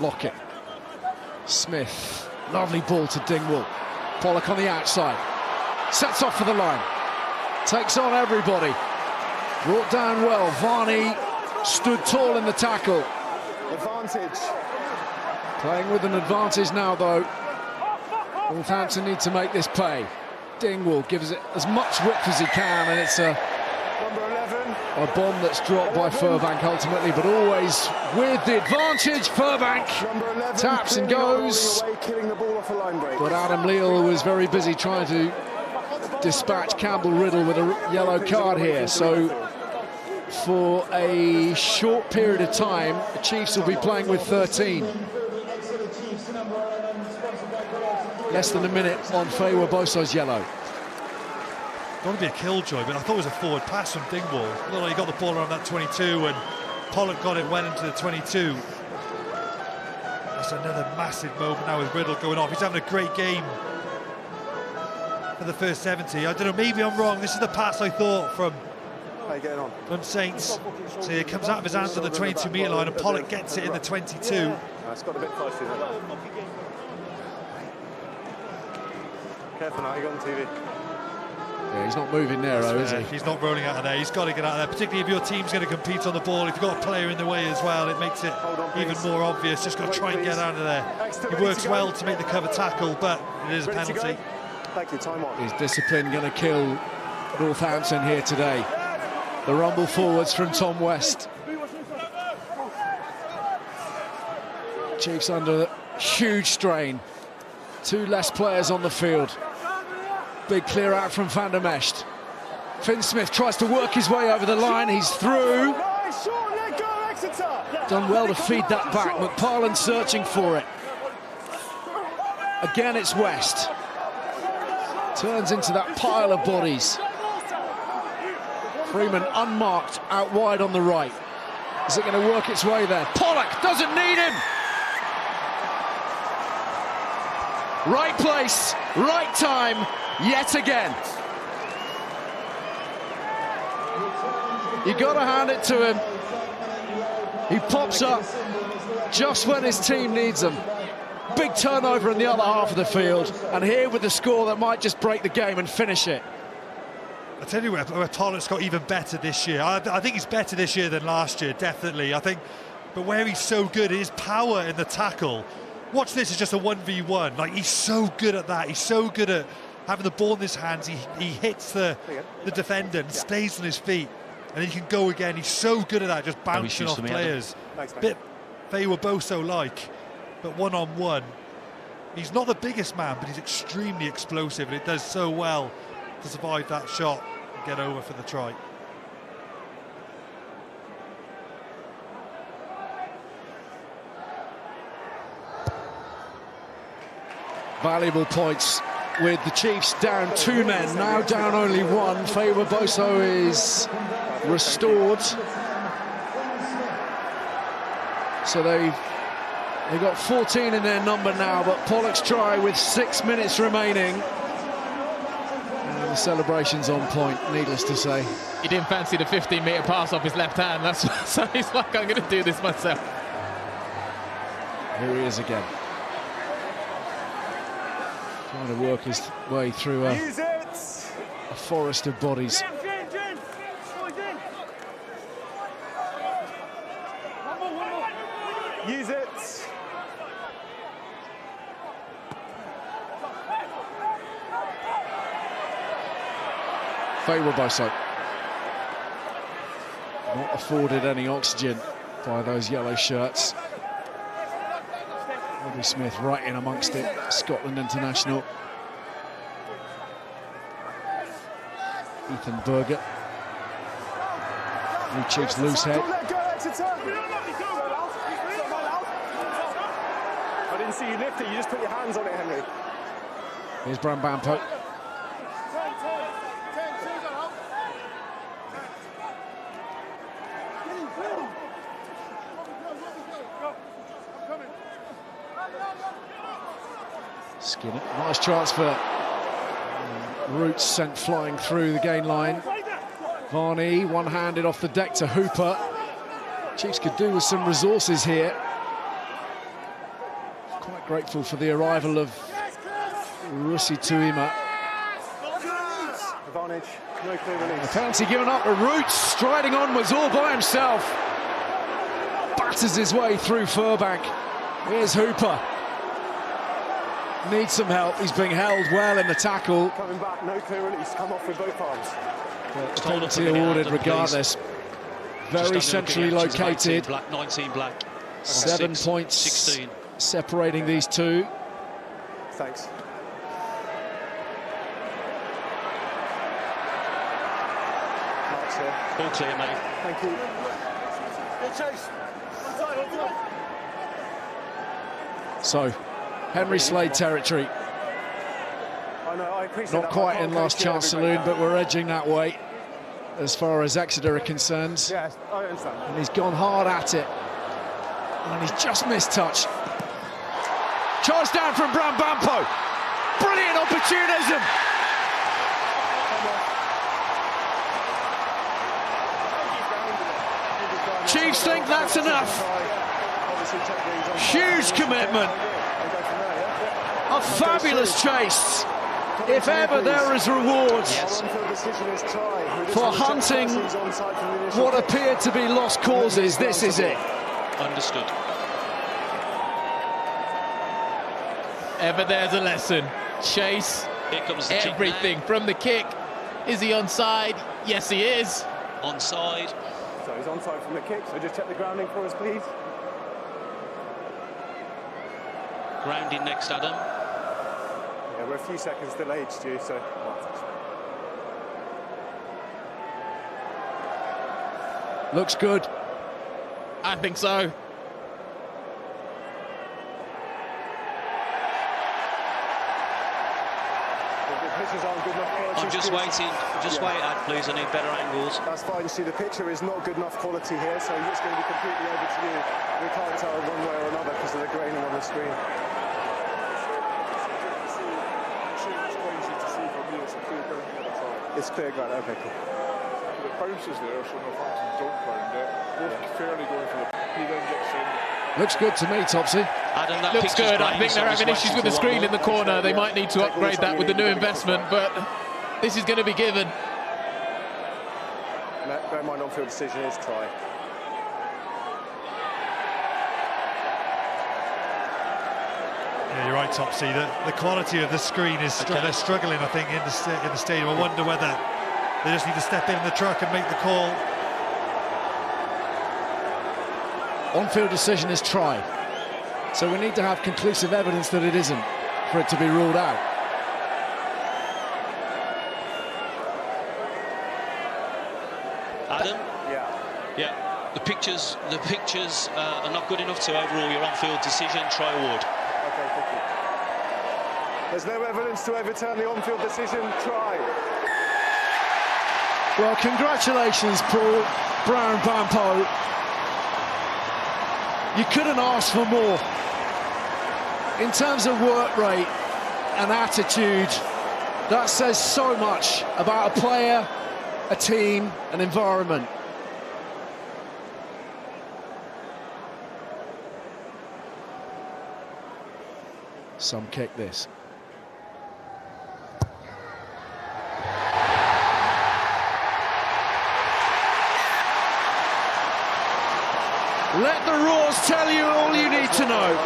S1: Lockett. Smith. Lovely ball to Dingwall. Pollock on the outside. Sets off for the line. Takes on everybody. Brought down well. Varney stood tall in the tackle.
S2: Advantage.
S1: Playing with an advantage now, though. Northampton need to make this pay. Dingwall gives it as much width as he can, and it's a bomb that's dropped by Furbank ultimately, but always with the advantage. Furbank taps and goes, but Adam Leal was very busy trying to dispatch Campbell Riddle with a yellow card here. So for a short period of time, the Chiefs will be playing with 13. Less than a minute on Faywa Boso's yellow.
S4: Don't want to be a killjoy, but I thought it was a forward pass from Dingwall. Looked like he got the ball around that 22, and Pollock got it, went into the 22. That's another massive moment now with Riddle going off. He's having a great game for the first 70. I don't know, maybe I'm wrong. This is the pass I thought from Saints. So it comes out of his hands on the 22-metre line, and Pollock gets it in the 22.
S2: It's got a bit close, isn't it? Careful now, you're on TV.
S1: Yeah, he's not moving there, though, is he?
S4: He's not rolling out of there. He's got to get out of there, particularly if your team's going to compete on the ball. If you've got a player in the way as well, it makes it even more obvious. Just got to try and get out of there. He works well to make the cover tackle, but it is a penalty.
S2: Thank you, time on.
S1: Is discipline going to kill Northampton here today? The rumble forwards from Tom West. Chiefs under huge strain. 2 less players on the field. Big clear out from Van der Mesht. Finn Smith tries to work his way over the line. He's through. Done well to feed that back. McParland searching for it. Again, it's West. Turns into that pile of bodies. Freeman unmarked out wide on the right. Is it going to work its way there? Pollock doesn't need him. Right place, right time, yet again. You got to hand it to him. He pops up just when his team needs him. Big turnover in the other half of the field, and here with the score that might just break the game and finish it.
S4: I tell you where Pollock's got even better this year. I think he's better this year than last year, definitely. I think, but where he's so good, his power in the tackle. Watch this, it's just a 1v1. Like, he's so good at that. He's so good at having the ball in his hands. He hits the defender and stays on his feet, and he can go again. He's so good at that, just bouncing off players. Bit Faywa Boso-like, but one-on-one. He's not the biggest man, but he's extremely explosive, and it does so well to survive that shot and get over for the try.
S1: Valuable points with the Chiefs down 2 men, now down only 1. Faywa Boso is restored. So they got 14 in their number now, but Pollock's try with 6 minutes remaining. And the celebration's on point, needless to say.
S3: He didn't fancy the 15-metre pass off his left hand. So he's like, I'm going to do this myself.
S1: Here he is again. Trying to work his way through a forest of bodies.
S2: Use it.
S1: Faywa Boso. Not afforded any oxygen by those yellow shirts. Robbie Smith right in amongst it, Scotland international. Ethan Berger. Blue Chiefs loose head.
S2: I didn't see you lift it, you just put your hands on it, Henry.
S1: Here's Bram Bampo. Skinner, nice transfer. Roots sent flying through the gain line. Varney, one-handed off the deck to Hooper. Chiefs could do with some resources here. Quite grateful for the arrival of Rusi Tuima.
S2: carnage, no clear release.
S1: The penalty given up, but Roots striding on was all by himself. Batters his way through Furbank. Here's Hooper. Needs some help. He's being held well in the tackle.
S2: Coming back, no clear release, come off with both arms.
S1: But penalty awarded regardless. Very centrally located.
S6: 19 black.
S1: 7 points
S6: 16.
S1: Separating these two.
S2: Thanks. Mark's here.
S6: All clear, mate.
S2: Thank you.
S1: So, Henry Slade territory.
S2: I know, I appreciate
S1: Not
S2: that.
S1: quite
S2: I
S1: in
S2: can't
S1: last
S2: coach
S1: chance
S2: everybody
S1: saloon, but we're edging that way as far as Exeter are concerned.
S2: Yes, I understand.
S1: And he's gone hard at it. And he's just missed touch. Charge down from Brown Bampo. Brilliant opportunism. Chiefs think that's enough. Huge commitment. A fabulous chase. If ever there is rewards for hunting what appeared to be lost causes, this is it.
S6: Understood.
S3: Ever there's a lesson. Chase,
S6: Here comes the
S3: everything from the kick. Is he onside? Yes, he is.
S6: Onside.
S2: So he's onside from the kick, so just check the grounding for us, please.
S6: Grounding next, Adam.
S2: Yeah, we're a few seconds delayed, Stu, so...
S1: Looks good.
S3: I think so.
S6: I'm just waiting. Just wait, Ad, please. I need better angles.
S2: That's fine, Stu. The picture is not good enough quality here, so it's going to be completely over to you. We can't tell one way or another because of the graining on the screen. It's clear ground, okay, cool.
S8: The bounces there, so Northampton don't ground it. Both fairly going for the... He then gets in.
S1: Looks good to me, Topsy.
S6: Adam, that
S3: Looks
S6: picture's
S3: good. I
S6: great,
S3: think
S6: so
S3: they're
S6: I'm just
S3: having issues
S6: waiting
S3: with the
S6: for
S3: screen
S6: one
S3: in the corner. They might need to upgrade that with the new investment, but this is going to be given.
S2: Bear in mind, on-field decision is try.
S4: Yeah, you're right, Topsy. The quality of the screen is they're struggling, I think, in the stadium. I wonder whether they just need to step in the truck and make the call.
S1: On-field decision is try. So we need to have conclusive evidence that it isn't for it to be ruled out.
S6: Adam?
S2: Yeah.
S6: Yeah. The pictures are not good enough to overrule your on-field decision. Try award.
S2: Okay, thank you. There's no evidence to overturn the on-field decision. Try.
S1: Well, congratulations, Paul Brown Bampo. You couldn't ask for more. In terms of work rate and attitude, that says so much about a player, a team, an environment. Some kick this. Let the roars tell you all you need to know.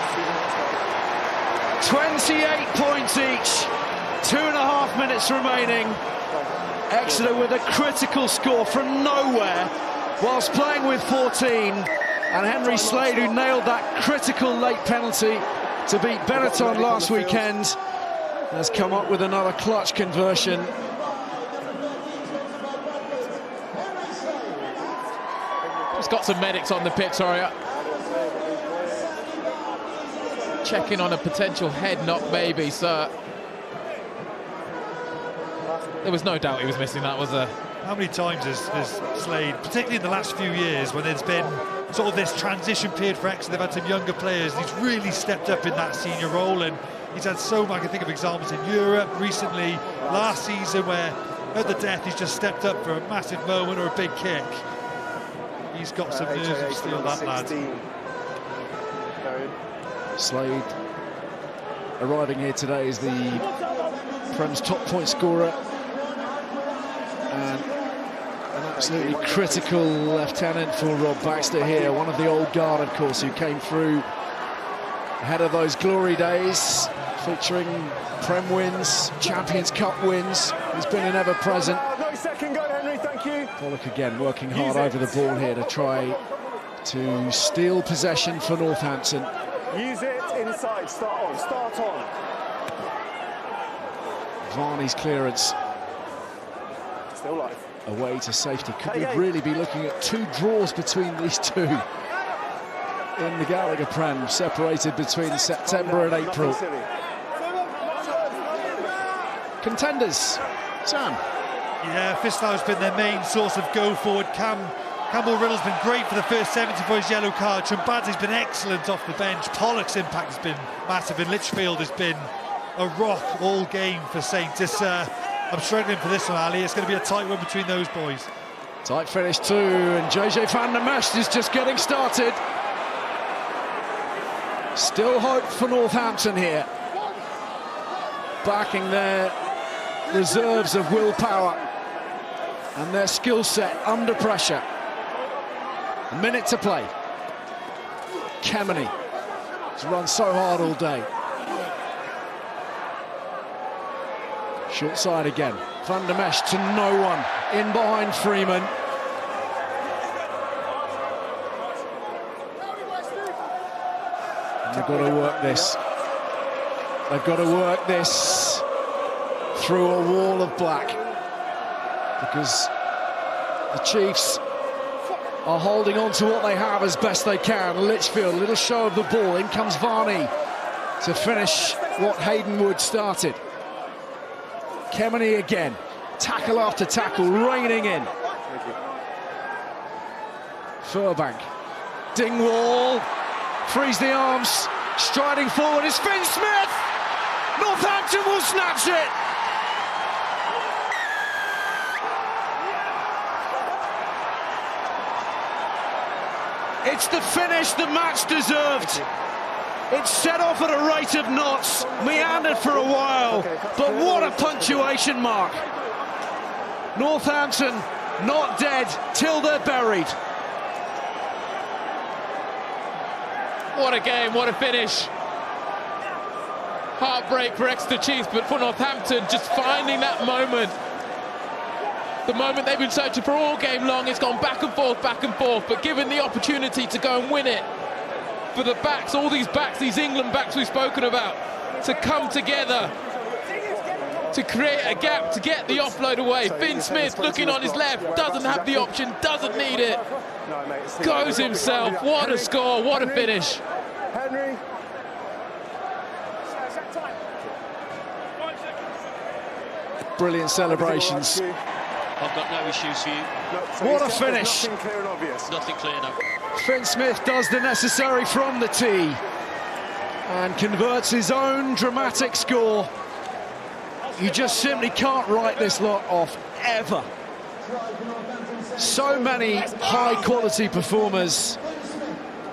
S1: 28 points each, 2.5 minutes remaining. Exeter with a critical score from nowhere whilst playing with 14. And Henry Slade, who nailed that critical late penalty to beat Benetton last weekend, has come up with another clutch conversion.
S3: Just got some medics on the pitch, sorry. Checking on a potential head knock, maybe, so... There was no doubt he was missing that, was there?
S4: How many times has Slade, particularly in the last few years, when there's been sort of this transition period for Exeter, they've had some younger players, and he's really stepped up in that senior role, and he's had so much. I can think of examples in Europe recently, last season, where at the death he's just stepped up for a massive moment or a big kick. He's got some nerves of steel, that lad.
S1: Slade arriving here today is the Prem's top point scorer. Absolutely critical lieutenant for Rob Baxter here, one of the old guard, of course, who came through ahead of those glory days, featuring Prem wins, Champions Cup wins. He's been an ever-present.
S2: Second go, Henry, thank you.
S1: Pollock again working hard over the ball here to try to steal possession for Northampton.
S2: Use it inside, start on.
S1: Varney's clearance.
S2: Still live.
S1: Away to safety. Could we really be looking at 2 draws between these two in the Gallagher PREM, separated between September and April? Contenders, Sam.
S4: Yeah, Fistlow's been their main source of go-forward. Campbell-Riddle's been great for the first 70 for his yellow card. Trambadze's been excellent off the bench. Pollock's impact has been massive, and Litchfield has been a rock all game for Saints. I'm struggling for this one, Ali. It's going to be a tight one between those boys.
S1: Tight finish too, and JJ van der Mesht is just getting started. Still hope for Northampton here, backing their reserves of willpower and their skill set under pressure. A minute to play. Kemeny has run so hard all day. Short side again. Van der Mesht to no one. In behind Freeman. And they've got to work this. They've got to work this through a wall of black, because the Chiefs are holding on to what they have as best they can. Litchfield, a little show of the ball. In comes Varney to finish what Hayden Wood started. Kemeny again, tackle after tackle, raining in. Furbank, Dingwall, frees the arms, striding forward is Finn Smith. Northampton will snatch it. It's the finish the match deserved. It set off at a rate of knots, meandered for a while, but what a punctuation mark. Northampton not dead till they're buried.
S3: What a game, what a finish. Heartbreak for Exeter Chiefs, but for Northampton, just finding that moment. The moment they've been searching for all game long. It's gone back and forth, but given the opportunity to go and win it, for the backs, all these backs, these England backs we've spoken about, to come together, to create a gap, to get the offload away. Finn Smith looking on his left, doesn't have the option, doesn't need it. Goes himself. What a score, what a finish.
S2: Henry.
S1: Brilliant celebrations.
S6: I've got no issues for you.
S1: What a finish.
S2: Nothing clear and obvious.
S6: Nothing clear enough.
S1: Finn Smith does the necessary from the tee and converts his own dramatic score. You just simply can't write this lot off, ever. So many high-quality performers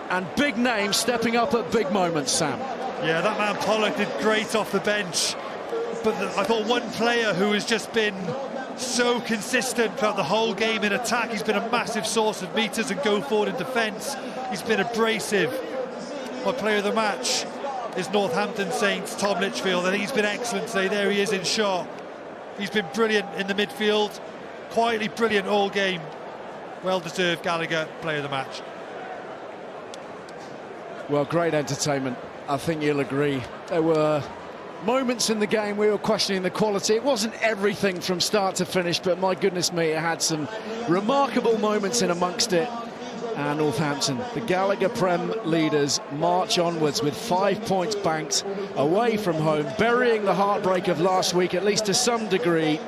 S1: and big names stepping up at big moments, Sam.
S4: Yeah, that man Pollock did great off the bench. But I thought one player who has just been so consistent throughout the whole game in attack, he's been a massive source of meters and go forward in defence. He's been abrasive. My player of the match is Northampton Saints, Tom Litchfield, and he's been excellent today. There he is in shot. He's been brilliant in the midfield, quietly brilliant all game. Well-deserved Gallagher player of the match.
S1: Well, great entertainment. I think you'll agree. There were moments in the game we were questioning the quality. It wasn't everything from start to finish, but my goodness me, it had some remarkable moments in amongst it. And Northampton, the Gallagher PREM leaders, march onwards with 5 points banked away from home, burying the heartbreak of last week, at least to some degree.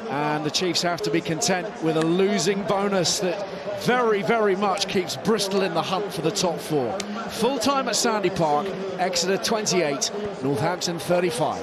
S1: And the Chiefs have to be content with a losing bonus that very, very much keeps Bristol in the hunt for the top 4. Full time at Sandy Park, Exeter 28, Northampton 35.